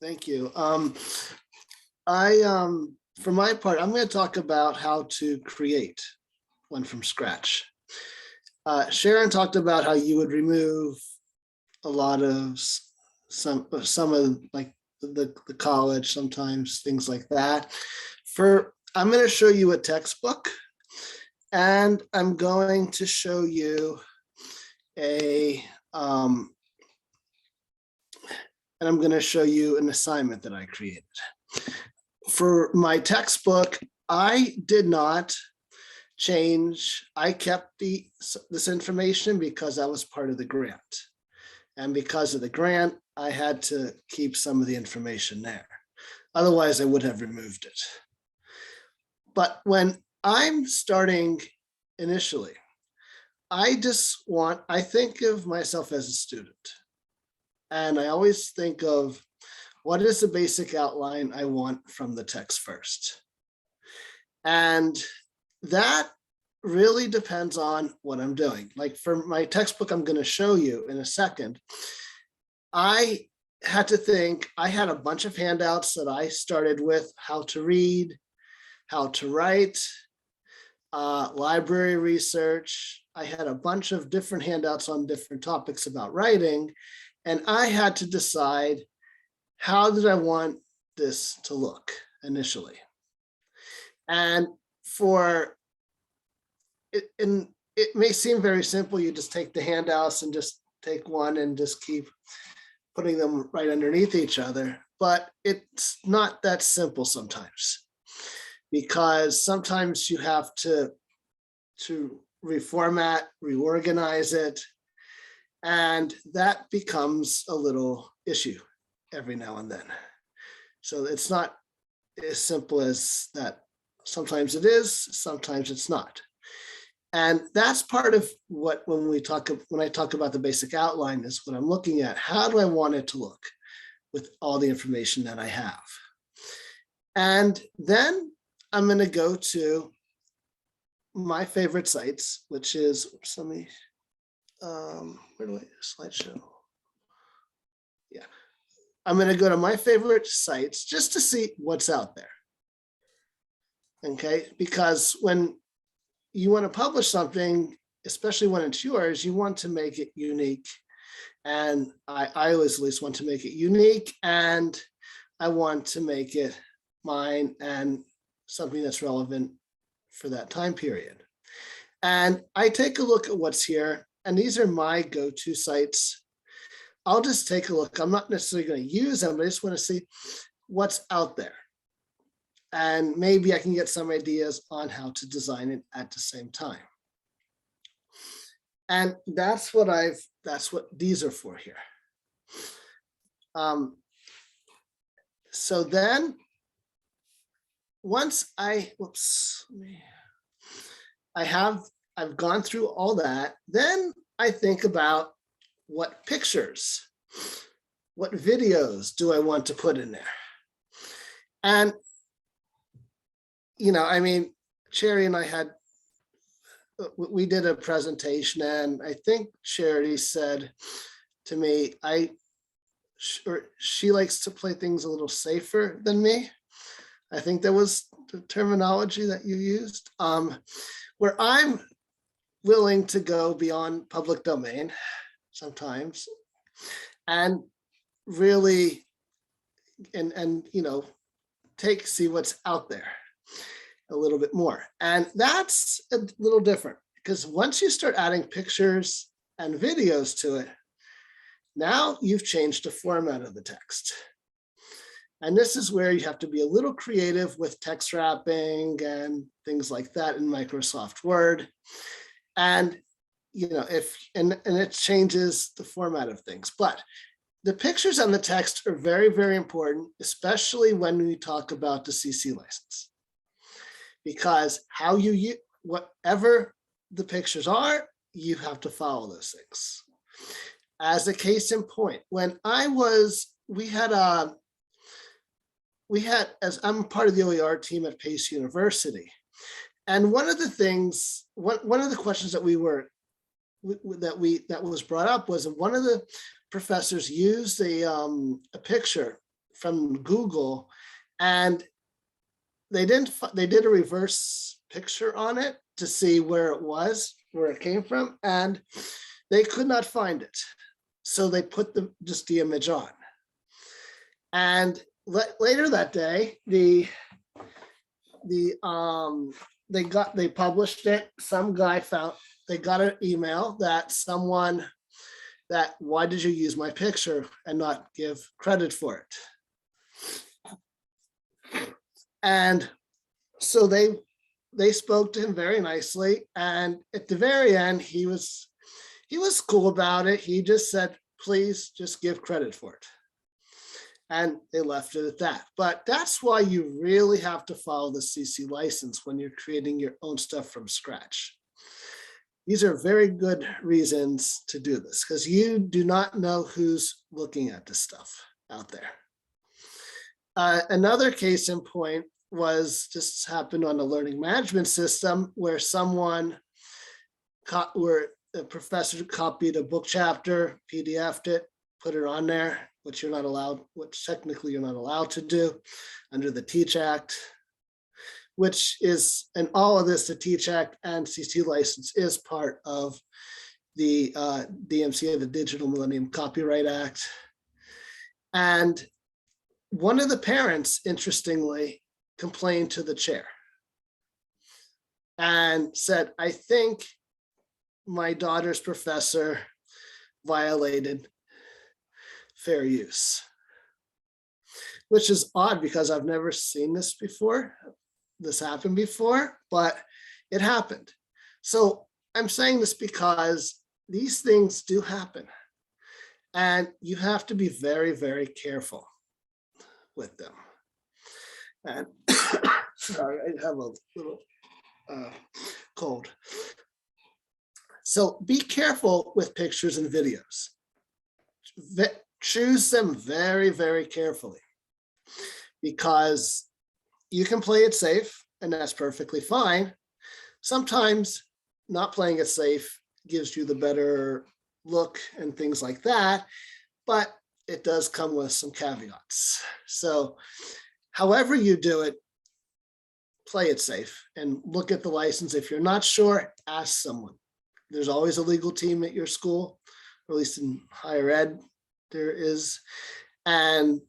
Thank you. For my part, I'm going to talk about how to create one from scratch. Sharon talked about how you would remove a lot of some of like the college, sometimes things like that. I'm going to show you a textbook, and I'm going to show you and I'm going to show you an assignment that I created. For my textbook, I did not change. I kept this information because that was part of the grant. And because of the grant, I had to keep some of the information there. Otherwise, I would have removed it. But when I'm starting initially, I think of myself as a student. And I always think of what is the basic outline I want from the text first. And that really depends on what I'm doing. Like for my textbook, I'm going to show you in a second, I had to think, I had a bunch of handouts that I started with: how to read, how to write, library research. I had a bunch of different handouts on different topics about writing. And I had to decide, how did I want this to look initially? And it may seem very simple. You just take the handouts and just take one and just keep putting them right underneath each other. But it's not that simple sometimes, because sometimes you have to reformat, reorganize it. And that becomes a little issue every now and then. So it's not as simple as that. Sometimes it is, sometimes it's not. And that's part of what, when I talk about the basic outline, is what I'm looking at. How do I want it to look with all the information that I have? And then I'm going to go to my favorite sites, which is, where do I slideshow? Yeah, I'm going to go to my favorite sites just to see what's out there. Okay, because when you want to publish something, especially when it's yours, you want to make it unique. And I always at least want to make it unique, and I want to make it mine and something that's relevant for that time period. And I take a look at what's here, and these are my go-to sites. I'll just take a look. I'm not necessarily going to use them, but I just want to see what's out there. And maybe I can get some ideas on how to design it at the same time. And that's what these are for here. So then once I've gone through all that, then I think about what pictures, what videos do I want to put in there? And, I mean, Cherry and I had we did a presentation, and I think Charity said to me, she likes to play things a little safer than me. I think that was the terminology that you used, where I'm willing to go beyond public domain sometimes and really, and see what's out there a little bit more. And that's a little different, because once you start adding pictures and videos to it, now you've changed the format of the text. And this is where you have to be a little creative with text wrapping and things like that in Microsoft Word. And it changes the format of things. But the pictures and the text are very, very important, especially when we talk about the CC license. Because how you use whatever the pictures are, you have to follow those things. As a case in point, when as I'm part of the OER team at Pace University, and one of the things, one of the questions that was brought up was one of the professors used a picture from Google, and they did a reverse picture on it to see where it came from, and they could not find it. So they put just the image on. And later that day, they published it. Some guy they got an email that why did you use my picture and not give credit for it? And so they spoke to him very nicely. And at the very end, he was cool about it. He just said, please just give credit for it. And they left it at that. But that's why you really have to follow the CC license when you're creating your own stuff from scratch. These are very good reasons to do this, because you do not know who's looking at this stuff out there. Another case in point just happened on the learning management system, where a professor copied a book chapter, PDF'd it, put it on there, which technically you're not allowed to do under the Teach Act, and all of this, the Teach Act and CC license is part of the DMCA, the Digital Millennium Copyright Act. And one of the parents, interestingly, complained to the chair and said, I think my daughter's professor violated fair use, which is odd because I've never seen this happen before, but it happened. So I'm saying this because these things do happen, and you have to be very, very careful with them. And sorry, I have a little cold. So be careful with pictures and videos. Choose them very, very carefully, because you can play it safe, and that's perfectly fine. Sometimes not playing it safe gives you the better look and things like that, but it does come with some caveats. So however you do it, play it safe and look at the license. If you're not sure, ask someone. There's always a legal team at your school, or at least in higher ed there is. And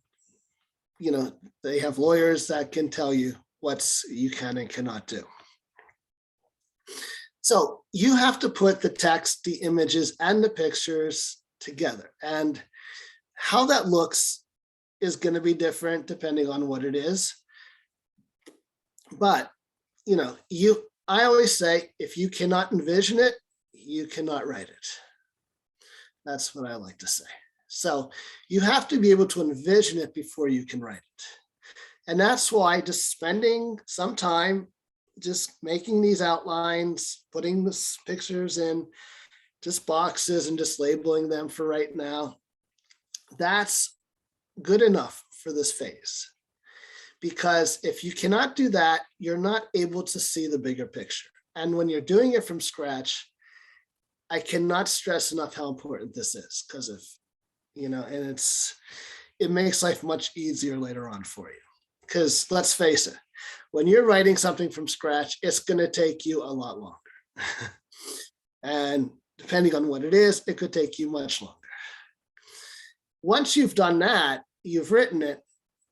they have lawyers that can tell you what you can and cannot do. So you have to put the text, the images, and the pictures together. And how that looks is going to be different depending on what it is. But, I always say, if you cannot envision it, you cannot write it. That's what I like to say. So you have to be able to envision it before you can write it. And that's why just spending some time just making these outlines, putting the pictures in just boxes and just labeling them for right now, that's good enough for this phase. Because if you cannot do that, you're not able to see the bigger picture. And when you're doing it from scratch, I cannot stress enough how important this is, because if, and it makes life much easier later on for you. Because let's face it, when you're writing something from scratch, it's going to take you a lot longer. And depending on what it is, it could take you much longer. Once you've done that, you've written it,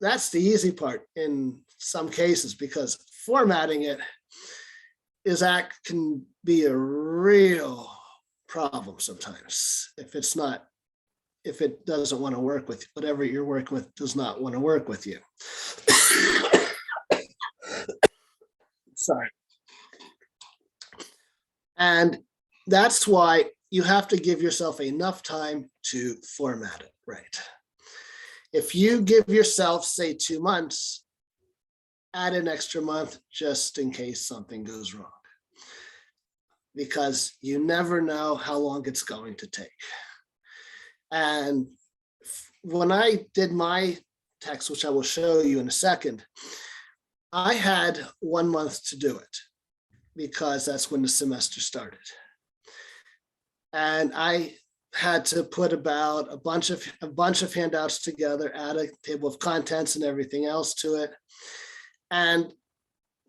that's the easy part in some cases, because formatting it can be a real problem sometimes if it doesn't want to work with you. Whatever you're working with does not want to work with you. Sorry. And that's why you have to give yourself enough time to format it right. If you give yourself, say, 2 months, add an extra month just in case something goes wrong, because you never know how long it's going to take. And when I did my text, which I will show you in a second, I had 1 month to do it because that's when the semester started. And I had to put about a bunch of handouts together, add a table of contents and everything else to it. And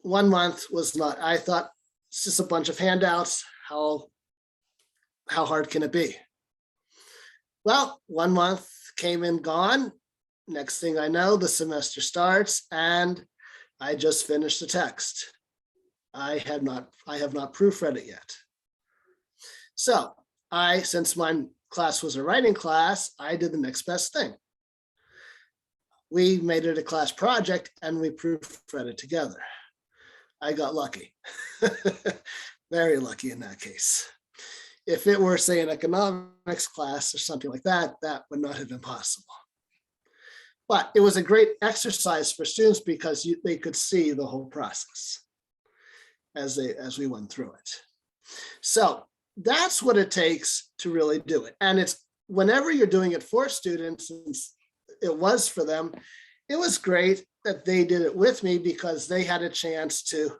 1 month was not, I thought, it's just a bunch of handouts. How hard can it be? Well, 1 month came and gone. Next thing I know, the semester starts and I just finished the text. I have not proofread it yet. So since my class was a writing class, I did the next best thing. We made it a class project and we proofread it together. I got lucky, very lucky in that case. If it were, say, an economics class or something like that, that would not have been possible. But it was a great exercise for students because they could see the whole process as we went through it. So that's what it takes to really do it. And it's whenever you're doing it for students, since it was for them, it was great that they did it with me because they had a chance to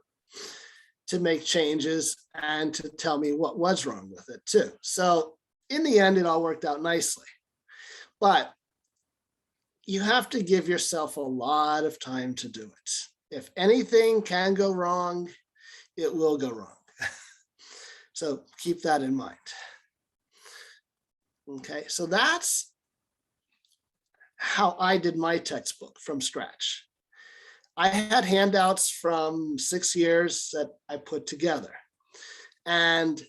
make changes and to tell me what was wrong with it too. So in the end, it all worked out nicely. But you have to give yourself a lot of time to do it. If anything can go wrong, it will go wrong. So keep that in mind. Okay, so that's how I did my textbook from scratch. I had handouts from 6 years that I put together. And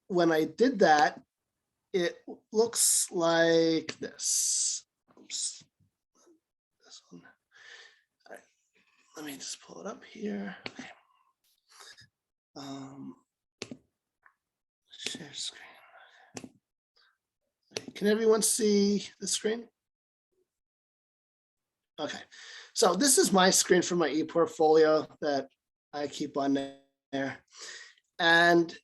when I did that, it looks like this. Oops. This one. All right. Let me just pull it up here. Okay. Share screen. Can everyone see the screen? Okay, so this is my screen for my ePortfolio that I keep on there. And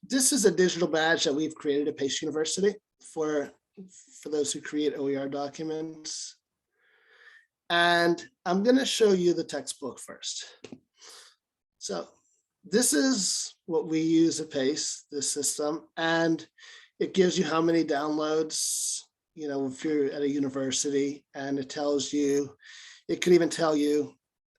this is a digital badge that we've created at Pace University for those who create OER documents. And I'm going to show you the textbook first. So this is what we use at Pace, this system, and it gives you how many downloads, if you're at a university, and it tells you, it could even tell you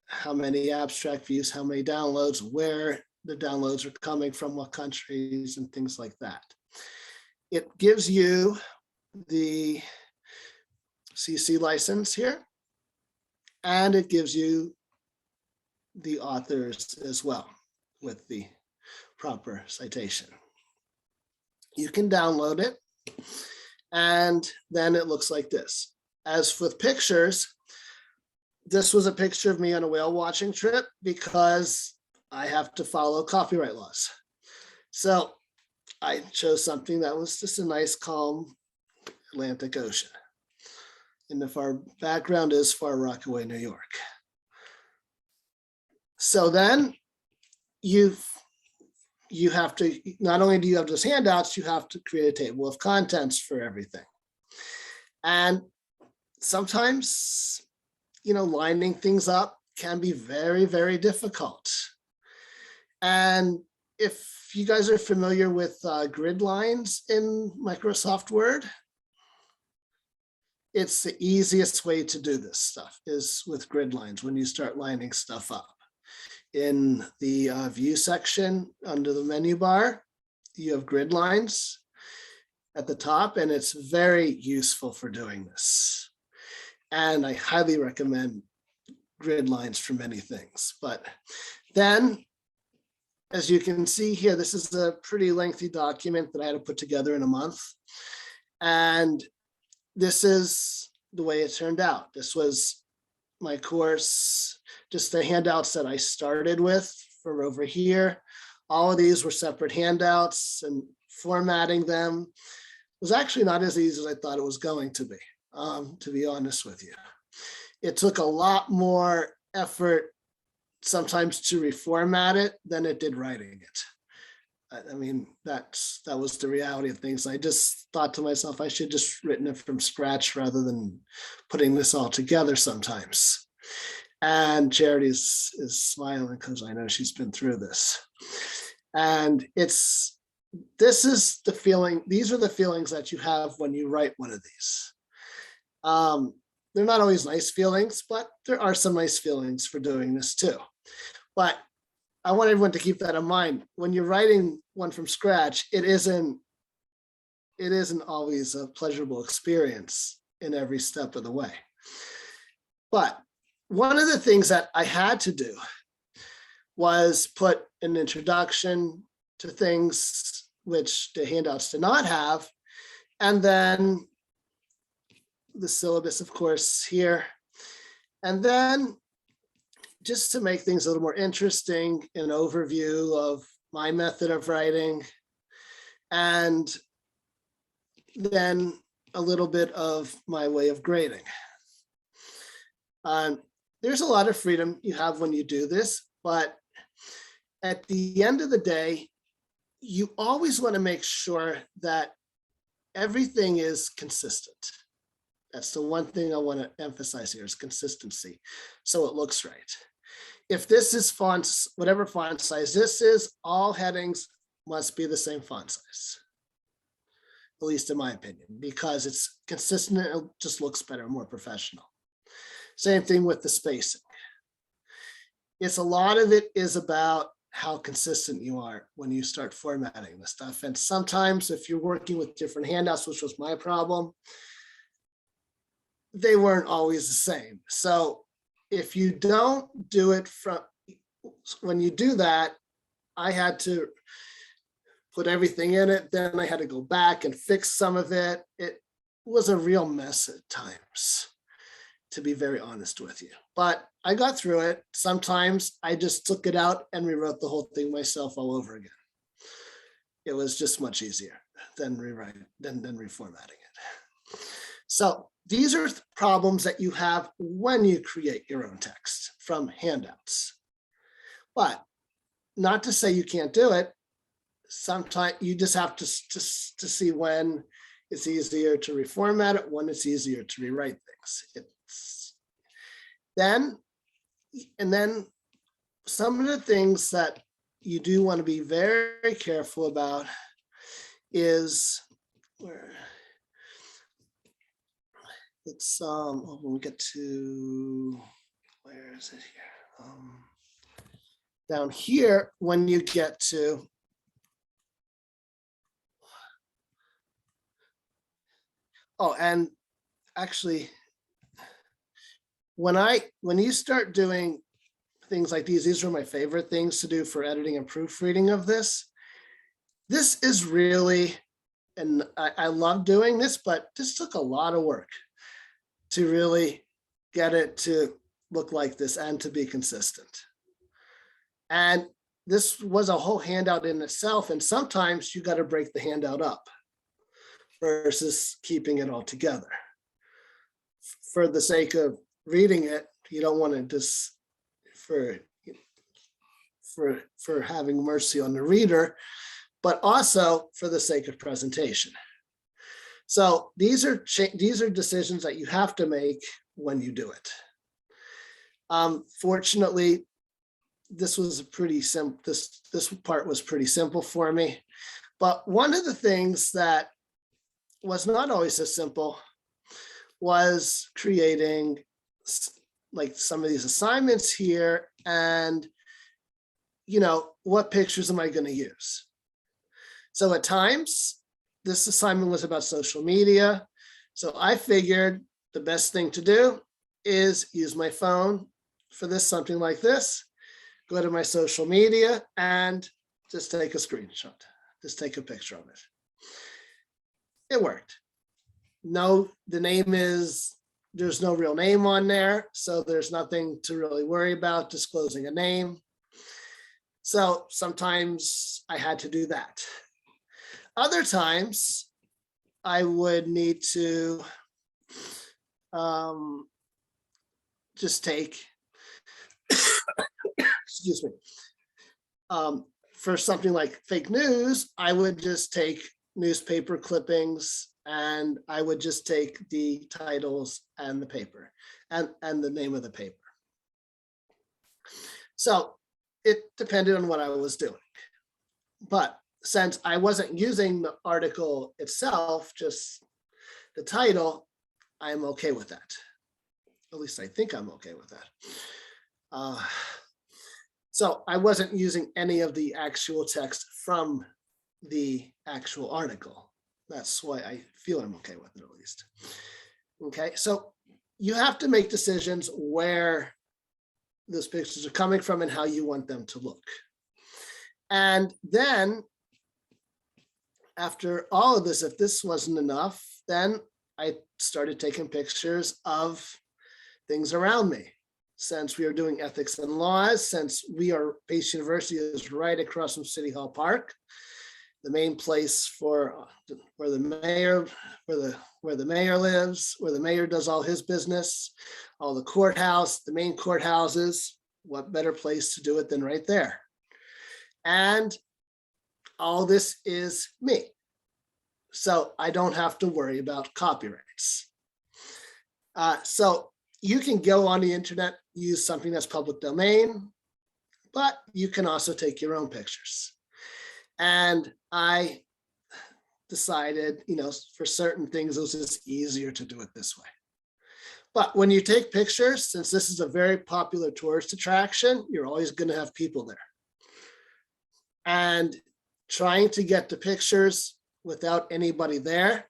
how many abstract views, how many downloads, where the downloads are coming from, what countries, and things like that. It gives you the CC license here, and it gives you the authors as well with the proper citation. You can download it, and then it looks like this. As with pictures, this was a picture of me on a whale watching trip because I have to follow copyright laws. So I chose something that was just a nice, calm Atlantic Ocean. And the far background is Far Rockaway, New York. So then you have to, not only do you have those handouts, you have to create a table of contents for everything. And sometimes, lining things up can be very, very difficult. And if you guys are familiar with grid lines in Microsoft Word, it's the easiest way to do this stuff is with grid lines when you start lining stuff up. In the view section under the menu bar, you have grid lines at the top, and it's very useful for doing this. And I highly recommend grid lines for many things. But then, as you can see here, this is a pretty lengthy document that I had to put together in a month. And this is the way it turned out. This was my course, just the handouts that I started with from over here. All of these were separate handouts, and formatting them was actually not as easy as I thought it was going to be honest with you. It took a lot more effort sometimes to reformat it than it did writing it. I mean, that was the reality of things. I just thought to myself, I should just written it from scratch rather than putting this all together sometimes. And Charity is smiling because I know she's been through this. And this is the feeling, these are the feelings that you have when you write one of these. They're not always nice feelings, but there are some nice feelings for doing this too. But I want everyone to keep that in mind. When you're writing one from scratch, it isn't always a pleasurable experience in every step of the way. But one of the things that I had to do was put an introduction to things which the handouts did not have, and then the syllabus, of course, here. And then just to make things a little more interesting, an overview of my method of writing, and then a little bit of my way of grading. There's a lot of freedom you have when you do this, but at the end of the day, you always want to make sure that everything is consistent. That's the one thing I want to emphasize here is consistency, so it looks right. If this is fonts, whatever font size this is, all headings must be the same font size, at least in my opinion, because it's consistent, it just looks better, more professional. Same thing with the spacing. It's a lot of it is about how consistent you are when you start formatting this stuff. And sometimes if you're working with different handouts, which was my problem, they weren't always the same. So if you don't do it from, when you do that, I had to put everything in it. Then I had to go back and fix some of it. It was a real mess at times, to be very honest with you. But I got through it. Sometimes I just took it out and rewrote the whole thing myself all over again. It was just much easier than reformatting it. So these are problems that you have when you create your own text from handouts. But not to say you can't do it. Sometimes you just have to see when it's easier to reformat it, when it's easier to rewrite things. Then some of the things that you do want to be very careful about is where it's when we get to, where is it here? Down here, when you get to and actually, when you start doing things like these are my favorite things to do for editing and proofreading of this. This is really, and I love doing this, but this took a lot of work to really get it to look like this and to be consistent. And this was a whole handout in itself. And sometimes you got to break the handout up versus keeping it all together. For the sake of reading it, you don't want to just for having mercy on the reader, but also for the sake of presentation. So these are decisions that you have to make when you do it. Fortunately, this was a pretty simple, this part was pretty simple for me. But one of the things that was not always so simple was creating like some of these assignments here, and what pictures am I going to use? So at times, this assignment was about social media. So I figured the best thing to do is use my phone for this, something like this, go to my social media and just take a screenshot, just take a picture of it. It worked. No, there's no real name on there, so there's nothing to really worry about disclosing a name. So sometimes I had to do that. Other times I would need to just take, excuse me, for something like fake news, I would just take newspaper clippings and I would just take the titles and the paper and the name of the paper. So it depended on what I was doing. But since I wasn't using the article itself, just the title, I'm okay with that. At least I think I'm okay with that. So I wasn't using any of the actual text from the actual article. That's why I feel I'm okay with it, at least. Okay, so you have to make decisions where those pictures are coming from and how you want them to look. And then after all of this, if this wasn't enough, then I started taking pictures of things around me. Since we are doing ethics and laws, since Pace University is right across from City Hall Park, the main place for where the mayor lives, where the mayor does all his business, all the courthouse, the main courthouses, what better place to do it than right there? And all this is me. So I don't have to worry about copyrights. So you can go on the internet, use something that's public domain, but you can also take your own pictures. And I decided, for certain things, it was just easier to do it this way. But when you take pictures, since this is a very popular tourist attraction, you're always going to have people there. And trying to get the pictures without anybody there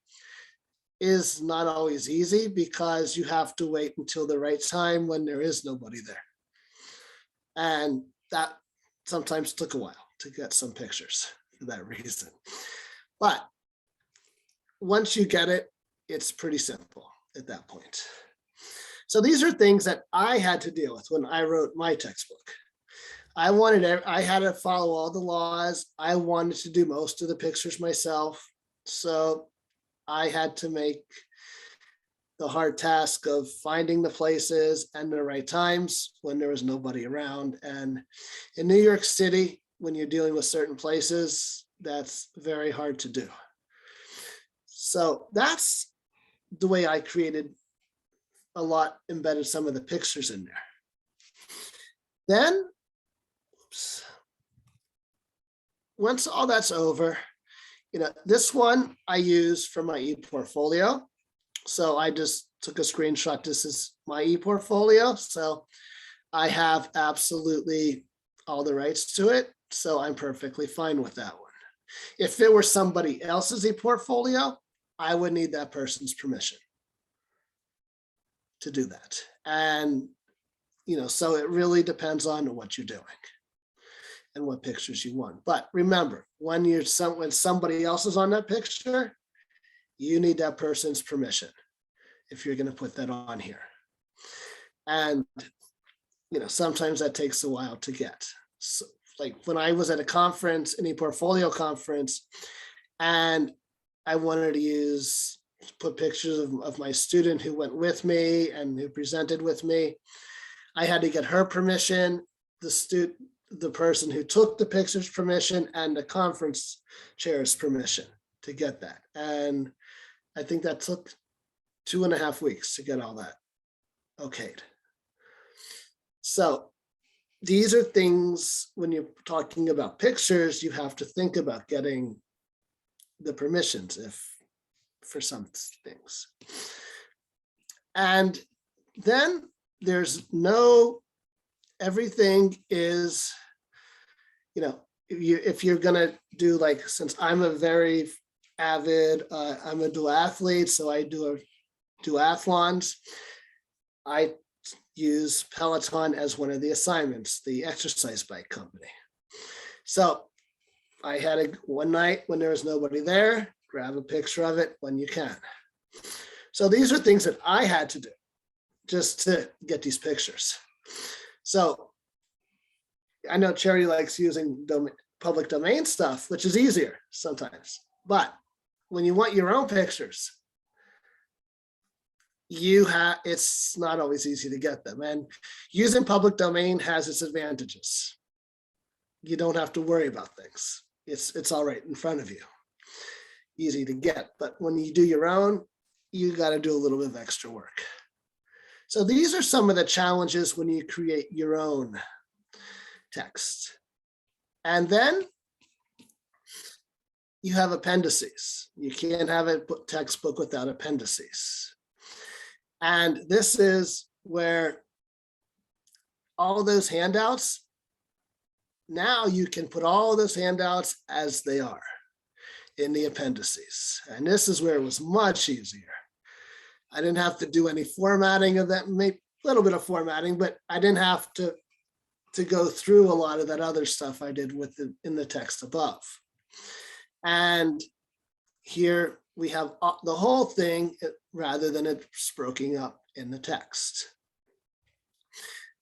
is not always easy because you have to wait until the right time when there is nobody there. And that sometimes took a while to get some pictures for that reason. But once you get it, it's pretty simple at that point. So these are things that I had to deal with when I wrote my textbook. I had to follow all the laws. I wanted to do most of the pictures myself. So I had to make the hard task of finding the places and the right times when there was nobody around. And in New York City, when you're dealing with certain places, that's very hard to do. So that's the way I created embedded some of the pictures in there. Then, once all that's over, this one I use for my ePortfolio. So I just took a screenshot. This is my ePortfolio. So I have absolutely all the rights to it. So I'm perfectly fine with that one. If it were somebody else's ePortfolio, I would need that person's permission to do that. And, so it really depends on what you're doing and what pictures you want. But remember, when somebody else is on that picture, you need that person's permission if you're going to put that on here. And, sometimes that takes a while to get. So, like when I was at a conference, an ePortfolio conference, and I wanted to put pictures of my student who went with me and who presented with me, I had to get her permission, the person who took the pictures permission, and the conference chair's permission to get that. And I think that took 2.5 weeks to get all that okayed. So these are things, when you're talking about pictures, you have to think about getting the permissions for some things. And then there's everything is, if you're gonna do, like, since I'm a very avid, I'm a duathlete, so I do duathlons. I use Peloton as one of the assignments, the exercise bike company. So I had one night when there was nobody there, grab a picture of it when you can. So these are things that I had to do just to get these pictures. So I know Cherry likes using public domain stuff, which is easier sometimes. But when you want your own pictures, it's not always easy to get them. And using public domain has its advantages. You don't have to worry about things. It's all right in front of you. Easy to get. But when you do your own, you got to do a little bit of extra work. So these are some of the challenges when you create your own text. And then you have appendices. You can't have a textbook without appendices. And this is where all those handouts, now you can put all those handouts as they are in the appendices. And this is where it was much easier. I didn't have to do any formatting of that, maybe a little bit of formatting, but I didn't have to go through a lot of that other stuff I did in the text above. And here we have the whole thing rather than it broken up in the text.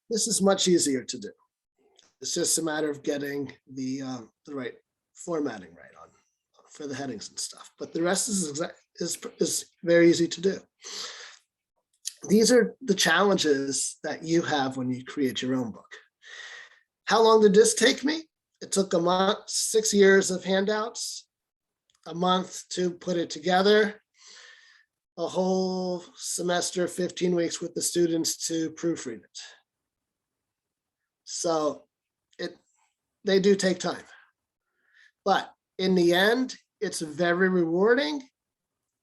This is much easier to do. It's just a matter of getting the right formatting right on for the headings and stuff. But the rest is very easy to do. These are the challenges that you have when you create your own book. How long did this take me? It took a month, 6 years of handouts, a month to put it together, a whole semester, 15 weeks with the students to proofread it. So they do take time. But in the end, it's very rewarding.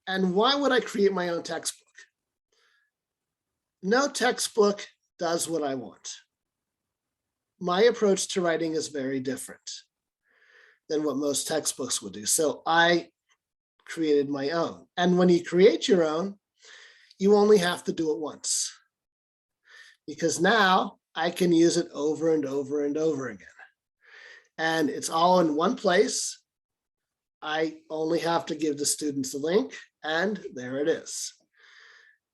And why would I create my own textbook? No textbook does what I want. My approach to writing is very different than what most textbooks would do. So I created my own. And when you create your own, you only have to do it once. Because now I can use it over and over and over again. And it's all in one place. I only have to give the students a link, and there it is.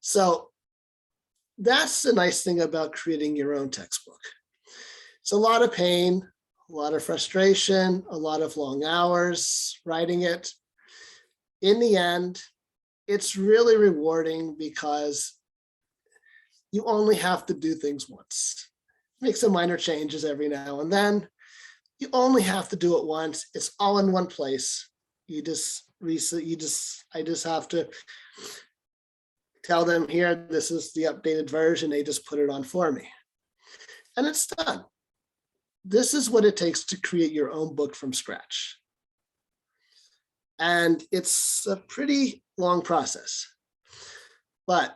So that's the nice thing about creating your own textbook. It's a lot of pain, a lot of frustration, a lot of long hours writing it. In the end, it's really rewarding because you only have to do things once. Make some minor changes every now and then. You only have to do it once. It's all in one place. I just have to tell them here, this is the updated version. They just put it on for me. And it's done. This is what it takes to create your own book from scratch. And it's a pretty long process, but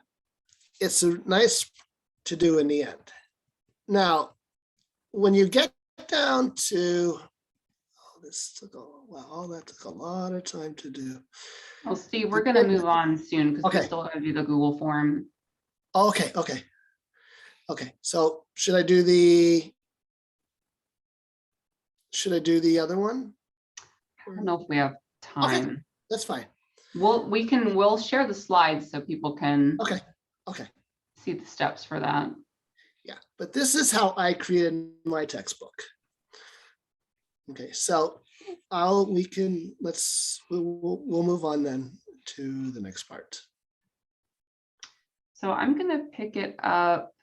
it's nice to do in the end. Now, when you get down to, that took a lot of time to do. Well, Steve, we're going to move on soon because we still got to do the Google form. Okay. So should I do the other one? I don't know if we have time. Okay, that's fine. We'll share the slides so people can Okay. see the steps for that. Yeah, but this is how I created my textbook. Okay, so we'll move on then to the next part. So I'm going to pick it up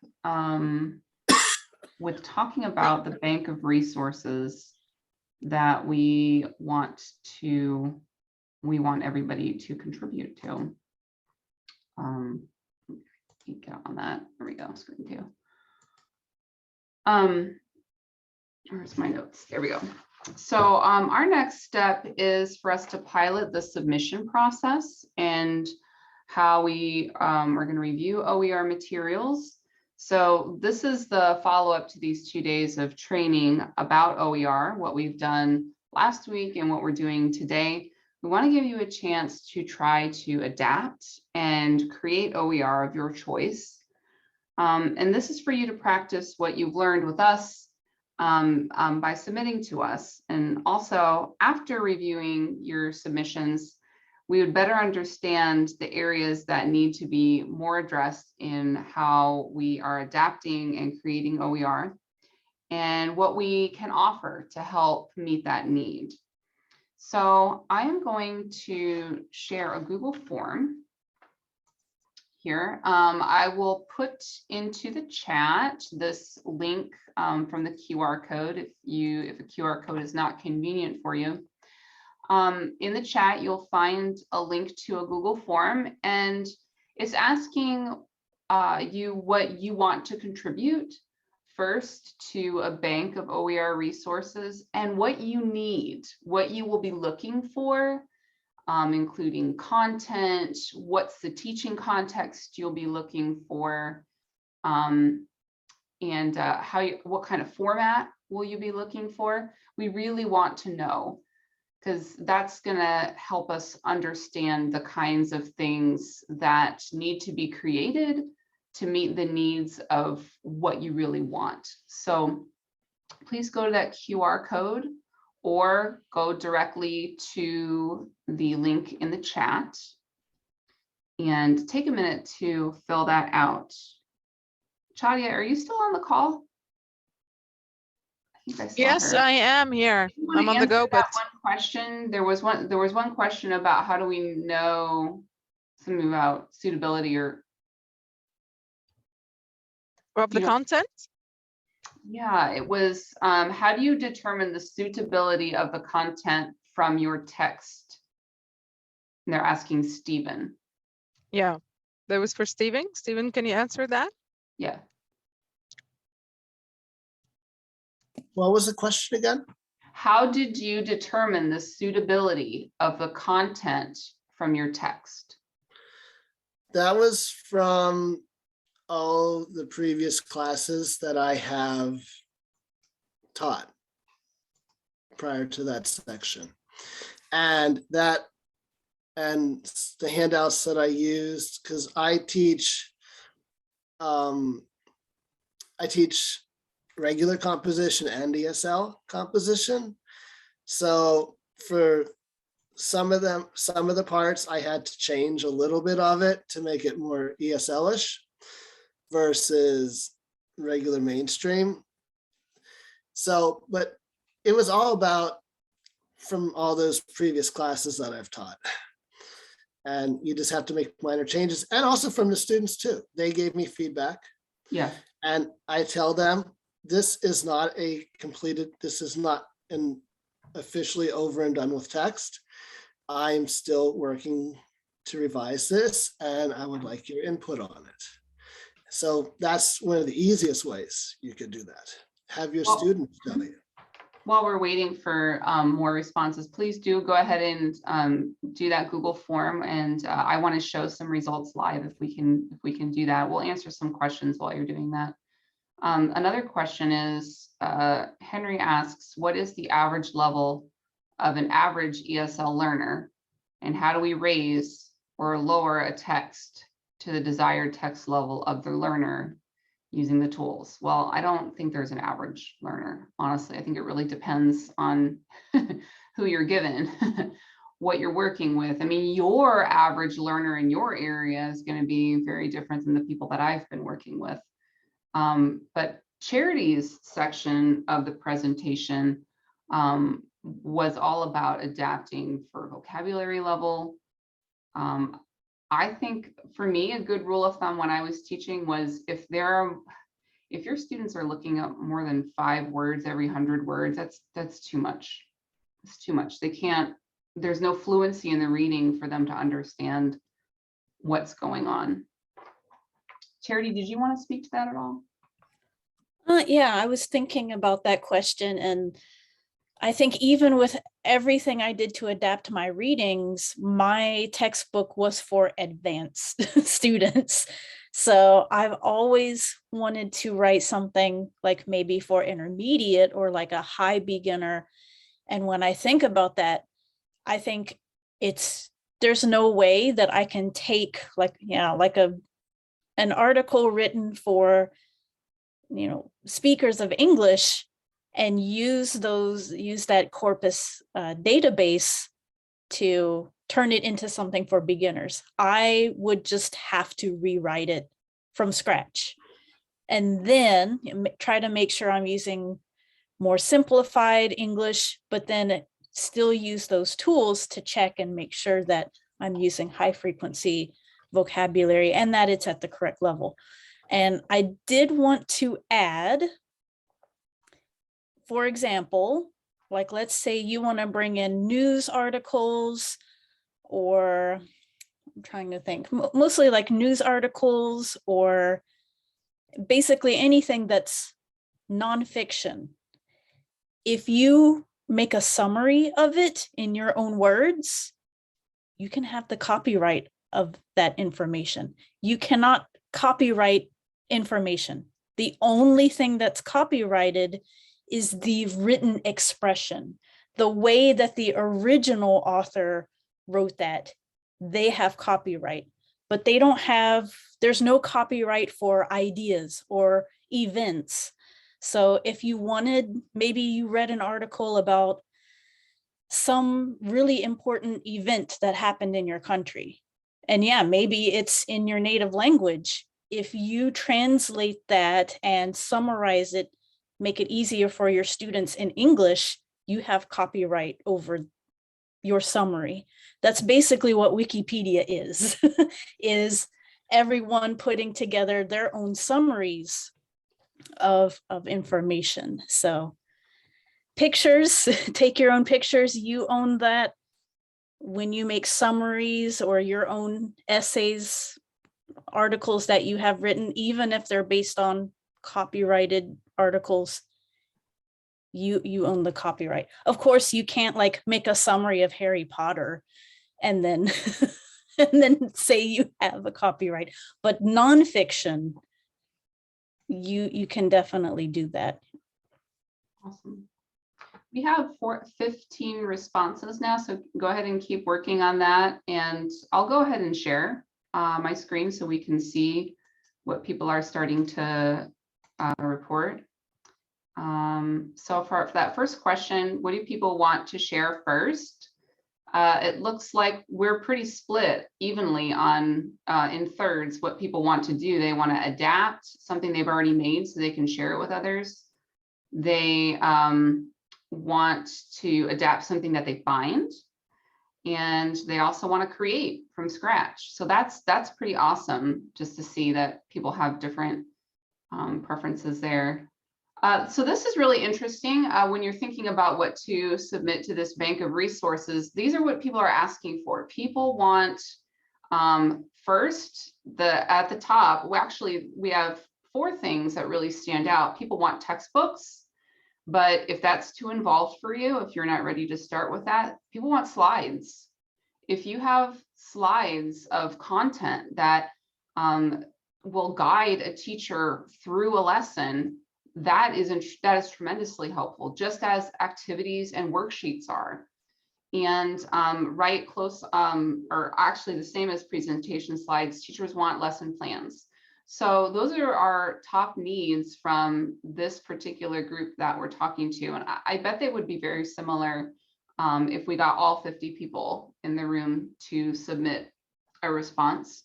with talking about the bank of resources that we want everybody to contribute to. Get on that. There we go. Screen two. Where's my notes? There we go. So our next step is for us to pilot the submission process and how we are going to review OER materials. So this is the follow-up to these 2 days of training about OER, what we've done last week and what we're doing today. We want to give you a chance to try to adapt and create OER of your choice. And this is for you to practice what you've learned with us by submitting to us. And also, after reviewing your submissions, we would better understand the areas that need to be more addressed in how we are adapting and creating OER, and what we can offer to help meet that need. So I am going to share a Google form here. I will put into the chat this link from the QR code if a QR code is not convenient for you. In the chat, you'll find a link to a Google form, and it's asking you what you want to contribute first to a bank of OER resources and what you need, what you will be looking for, including content, what's the teaching context you'll be looking for, and what kind of format will you be looking for. We really want to know, because that's going to help us understand the kinds of things that need to be created to meet the needs of what you really want. So please go to that QR code or go directly to the link in the chat and take a minute to fill that out. Chadia, are you still on the call? I think I saw Yes, her. I am here. I'm on the go, but One question. There was one question about how do we know something about suitability or of the content. Yeah, it was how do you determine the suitability of the content from your text? And they're asking Stephen. Yeah, that was for Stephen. Stephen, can you answer that? Yeah. What was the question again? How did you determine the suitability of the content from your text? That was from all the previous classes that I have taught prior to that section. And the handouts that I used, because I teach regular composition and ESL composition. So for some of the parts, I had to change a little bit of it to make it more ESL-ish versus regular mainstream. So, but it was all about from all those previous classes that I've taught. And you just have to make minor changes, and also from the students too. They gave me feedback. Yeah. And I tell them, this is not an officially over and done with text. I'm still working to revise this, and I would like your input on it. So that's one of the easiest ways you could do that. Have your students tell you. While we're waiting for more responses, please do go ahead and do that Google form. And I want to show some results live if we can do that. We'll answer some questions while you're doing that. Another question is, Henry asks, what is the average level of an average ESL learner? And how do we raise or lower a text to the desired text level of the learner using the tools? Well, I don't think there's an average learner. Honestly, I think it really depends on who you're given, what you're working with. I mean, your average learner in your area is going to be very different than the people that I've been working with. But Charity's section of the presentation was all about adapting for vocabulary level. I think for me, a good rule of thumb when I was teaching was if your students are looking up more than 5 words every 100 words, that's too much. It's too much. There's no fluency in the reading for them to understand what's going on. Charity, did you want to speak to that at all? Yeah, I was thinking about that question, and I think even with everything I did to adapt my readings, my textbook was for advanced students. So I've always wanted to write something like maybe for intermediate or like a high beginner. And when I think about that, I think there's no way that I can take like, like an article written for, speakers of English and use that corpus database to turn it into something for beginners. I would just have to rewrite it from scratch and then try to make sure I'm using more simplified English, but then still use those tools to check and make sure that I'm using high frequency vocabulary and that it's at the correct level. And I did want to add, for example, like let's say you want to bring in news articles, or I'm trying to think, mostly like news articles or basically anything that's nonfiction. If you make a summary of it in your own words, you can have the copyright of that information. You cannot copyright information. The only thing that's copyrighted is the written expression. The way that the original author wrote that, they have copyright, but they don't have, there's no copyright for ideas or events. So if you wanted, maybe you read an article about some really important event that happened in your country. And yeah, maybe it's in your native language. If you translate that and summarize it, make it easier for your students in English, you have copyright over your summary. That's basically what Wikipedia is, is everyone putting together their own summaries of information. So pictures, take your own pictures, you own that. When you make summaries or your own essays, articles that you have written, even if they're based on copyrighted articles, you own the copyright. Of course, you can't like make a summary of Harry Potter and then and then say you have a copyright, but nonfiction, you can definitely do that. Awesome. We have 15 responses now, so go ahead and keep working on that. And I'll go ahead and share my screen so we can see what people are starting to report. So for that first question, what do people want to share first? It looks like we're pretty split evenly on in thirds what people want to do. They want to adapt something they've already made so they can share it with others. They want to adapt something that they find, and they also want to create from scratch. So that's pretty awesome just to see that people have different preferences there. So this is really interesting when you're thinking about what to submit to this bank of resources. These are what people are asking for. People want first, at the top, we have 4 things that really stand out. People want textbooks. But if that's too involved for you, if you're not ready to start with that, people want slides. If you have slides of content that will guide a teacher through a lesson, that is tremendously helpful, just as activities and worksheets are. And right close, or actually the same as presentation slides, teachers want lesson plans. So those are our top needs from this particular group that we're talking to. And I bet they would be very similar if we got all 50 people in the room to submit a response.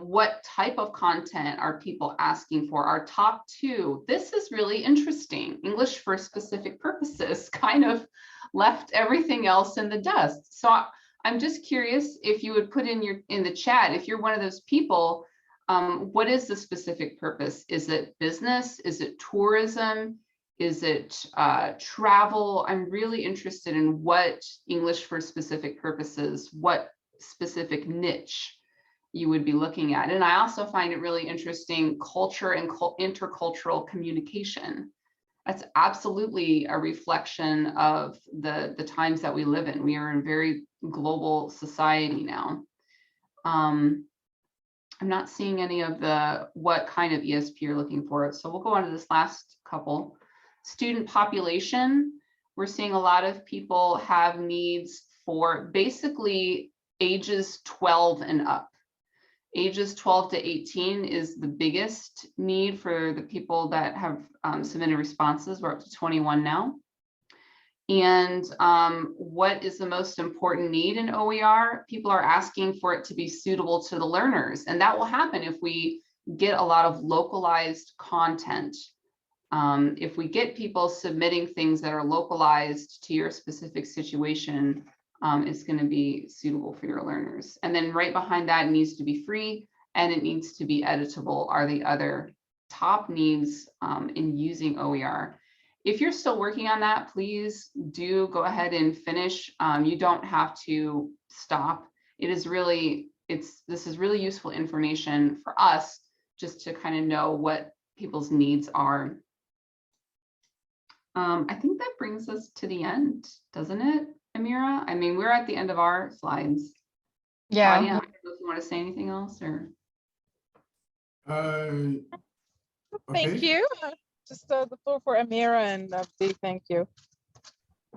What type of content are people asking for? Our top 2, this is really interesting. English for specific purposes kind of left everything else in the dust. So I'm just curious if you would put in the chat, if you're one of those people, what is the specific purpose? Is it business? Is it tourism? Is it travel? I'm really interested in what English for specific purposes, what specific niche you would be looking at. And I also find it really interesting, culture and intercultural communication. That's absolutely a reflection of the times that we live in. We are in a very global society now. I'm not seeing any of the what kind of ESP you're looking for. So we'll go on to this last couple. Student population. We're seeing a lot of people have needs for basically ages 12 and up. Ages 12 to 18 is the biggest need for the people that have submitted responses. We're up to 21 now. And what is the most important need in OER? People are asking for it to be suitable to the learners. And that will happen if we get a lot of localized content. If we get people submitting things that are localized to your specific situation, it's going to be suitable for your learners. And then right behind that, it needs to be free and it needs to be editable are the other top needs in using OER. If you're still working on that, please do go ahead and finish. You don't have to stop. It is really, this is really useful information for us just to kind of know what people's needs are. I think that brings us to the end, doesn't it, Amira? I mean, we're at the end of our slides. Yeah. Tanya, I don't know if you want to say anything else or? Thank Okay. you. Just the floor for Amira and big thank you.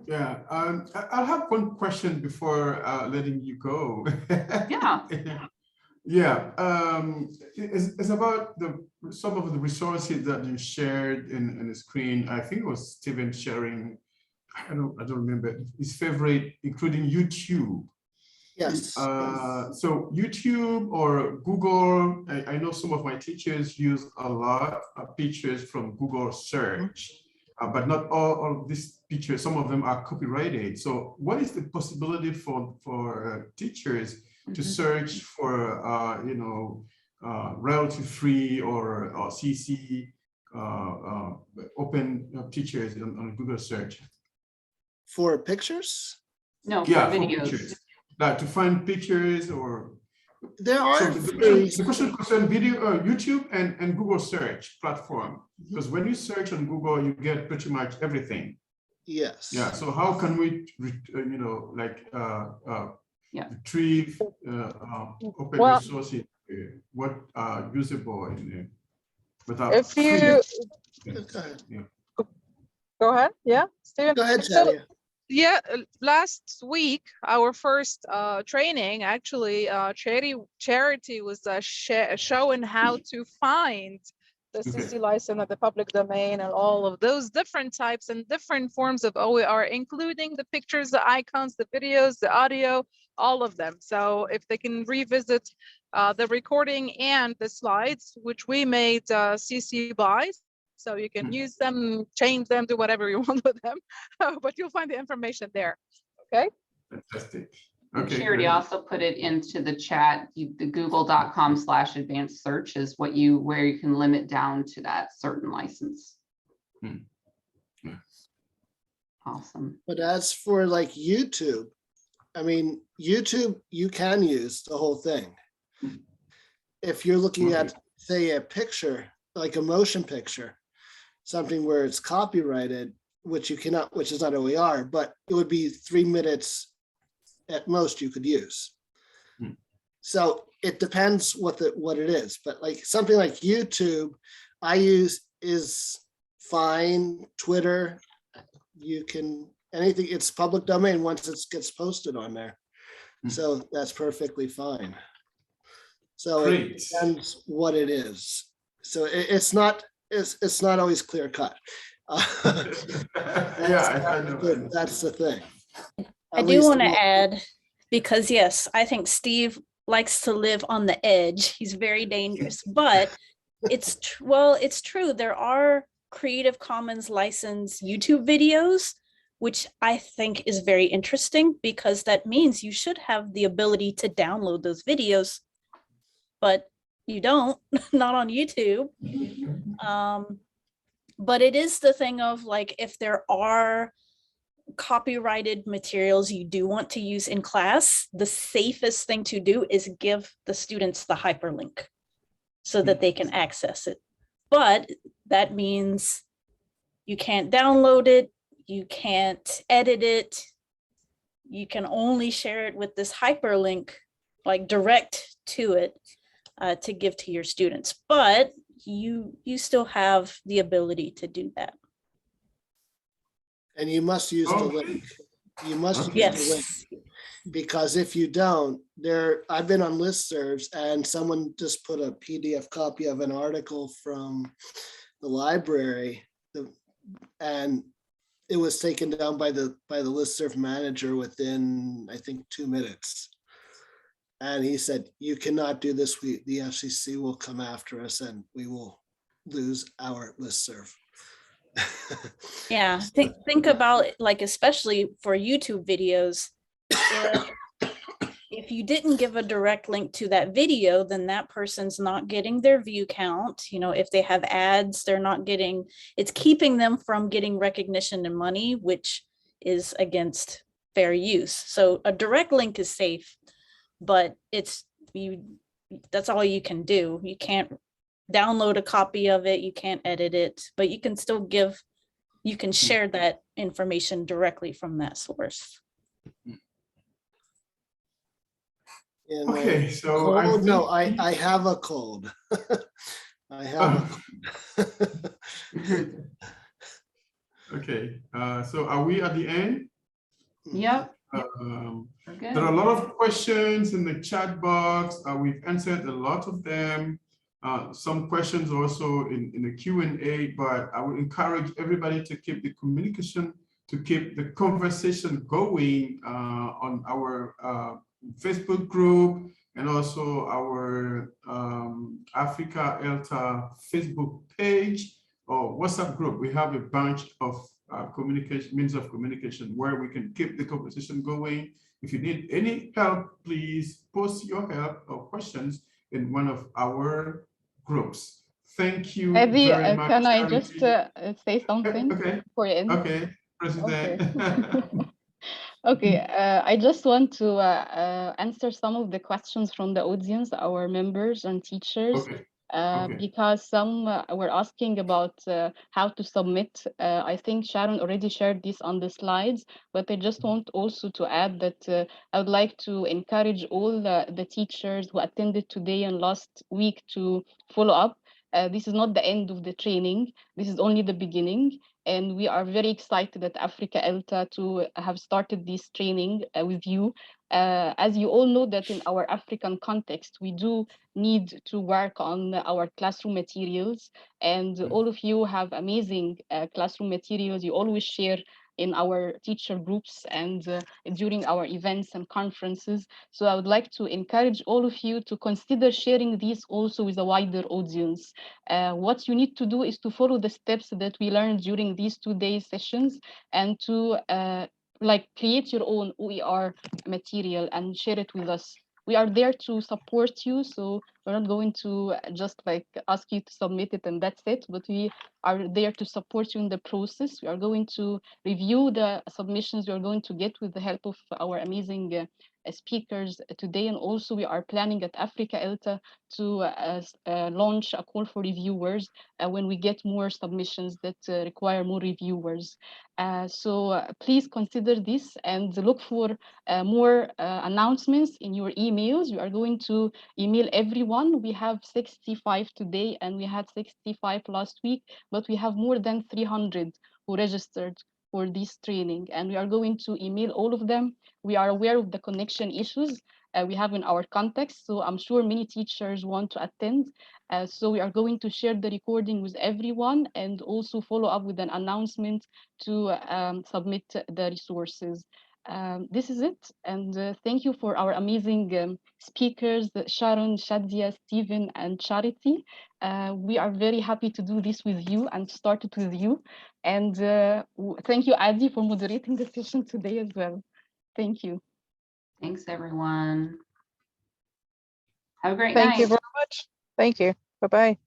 Yeah, I'll have one question before letting you go. Yeah. Yeah, it's about some of the resources that you shared in the screen. I think it was Stephen sharing, I don't remember his favorite, including YouTube. Yes. So YouTube or Google, I know some of my teachers use a lot of pictures from Google search, but not all of these pictures, some of them are copyrighted. So what is the possibility for teachers to search for, royalty free or CC open pictures on Google search? For pictures? No, Yeah, for for videos. pictures. Like to find pictures or There so are the question concerns video, YouTube and Google search platform, because when you search on Google, you get pretty much everything. Yes. Yeah. So how can we, retrieve open Well, resources? What are usable in without if you Go ahead. Yeah. go ahead, yeah, Steven. Go ahead, So, Tanya. yeah, last week, our first training, actually, charity was showing how to find the CC license of the public domain and all of those different types and different forms of OER, including the pictures, the icons, the videos, the audio, all of them. So if they can revisit the recording and the slides, which we made CC by, so you can use them, change them, do whatever you want with them, but you'll find the information there. Okay. Fantastic. And Okay. Charity Great. also put it into the chat. The google.com/advanced search is where you can limit down to that certain license. Yeah. Awesome. But as for like YouTube, I mean, YouTube, you can use the whole thing. If you're looking at, say, a picture, like a motion picture, something where it's copyrighted, which you cannot, which is not OER, but it would be 3 minutes at most you could use. So it depends what it is, but like something like YouTube, I use is fine. Twitter, you can, anything, it's public domain once it gets posted on there. So that's perfectly fine. So Great. it depends what it is. So it's not always clear cut. Yeah, I know. That's the thing. I do want to add, because yes, I think Steve likes to live on the edge. He's very dangerous, but it's true. There are Creative Commons licensed YouTube videos, which I think is very interesting because that means you should have the ability to download those videos, but you don't, not on YouTube. But it is the thing of like, if there are copyrighted materials you do want to use in class, the safest thing to do is give the students the hyperlink so that they can access it. But that means you can't download it, you can't edit it, you can only share it with this hyperlink, like direct to it, to give to your students. But you still have the ability to do that. And you must use the link. You must use the link, Yes. because if you don't, I've been on listservs and someone just put a PDF copy of an article from the library, and it was taken down by the listserv manager within, I think, 2 minutes. And he said, "You cannot do this. The FCC will come after us and we will lose our listserv." Yeah, think about it, like, especially for YouTube videos, if you didn't give a direct link to that video, then that person's not getting their view count. You know, if they have ads, they're not getting, it's keeping them from getting recognition and money, which is against fair use. So a direct link is safe, but that's all you can do. You can't download a copy of it, you can't edit it, but you can still you can share that information directly from that source. Okay, so I think, no, I have a cold. I have a cold. Okay, so are we at the end? Yep. There are a lot of questions in the chat box. We've answered a lot of them. Some questions also in the Q&A, but I would encourage everybody to keep the communication, to keep the conversation going on our Facebook group and also our Africa ELTA Facebook page or WhatsApp group. We have a bunch of means of communication where we can keep the conversation going. If you need any help, please post your help or questions in one of our groups. Thank you very much. Can I just say something? Okay. For you? Okay, President. Okay. Okay, I just want to answer some of the questions from the audience, our members and teachers. Okay. Because some were asking about how to submit. I think Sharon already shared this on the slides, but I just want also to add that I would like to encourage all the teachers who attended today and last week to follow up. This is not the end of the training. This is only the beginning. And we are very excited at Africa ELTA to have started this training with you. As you all know that in our African context, we do need to work on our classroom materials, and all of you have amazing classroom materials. You always share in our teacher groups and during our events and conferences. So I would like to encourage all of you to consider sharing these also with a wider audience. What you need to do is to follow the steps that we learned during these 2-day sessions and to like create your own OER material and share it with us. We are there to support you, so we're not going to just like ask you to submit it and that's it, but we are there to support you in the process. We are going to review the submissions we are going to get with the help of our amazing speakers today, and also we are planning at Africa ELTA to launch a call for reviewers when we get more submissions that require more reviewers. So please consider this and look for more announcements in your emails. We are going to email everyone. We have 65 today and we had 65 last week, but we have more than 300 who registered for this training, and we are going to email all of them. We are aware of the connection issues we have in our context, so I'm sure many teachers want to attend. So we are going to share the recording with everyone and also follow up with an announcement to submit the resources. This is it, and thank you for our amazing speakers, Sharon, Shadia, Stephen, and Charity. We are very happy to do this with you and start it with you. And thank you, Adi, for moderating the session today as well. Thank you. Thanks, everyone. Have a great night. Thank you very much. Thank you. Bye-bye.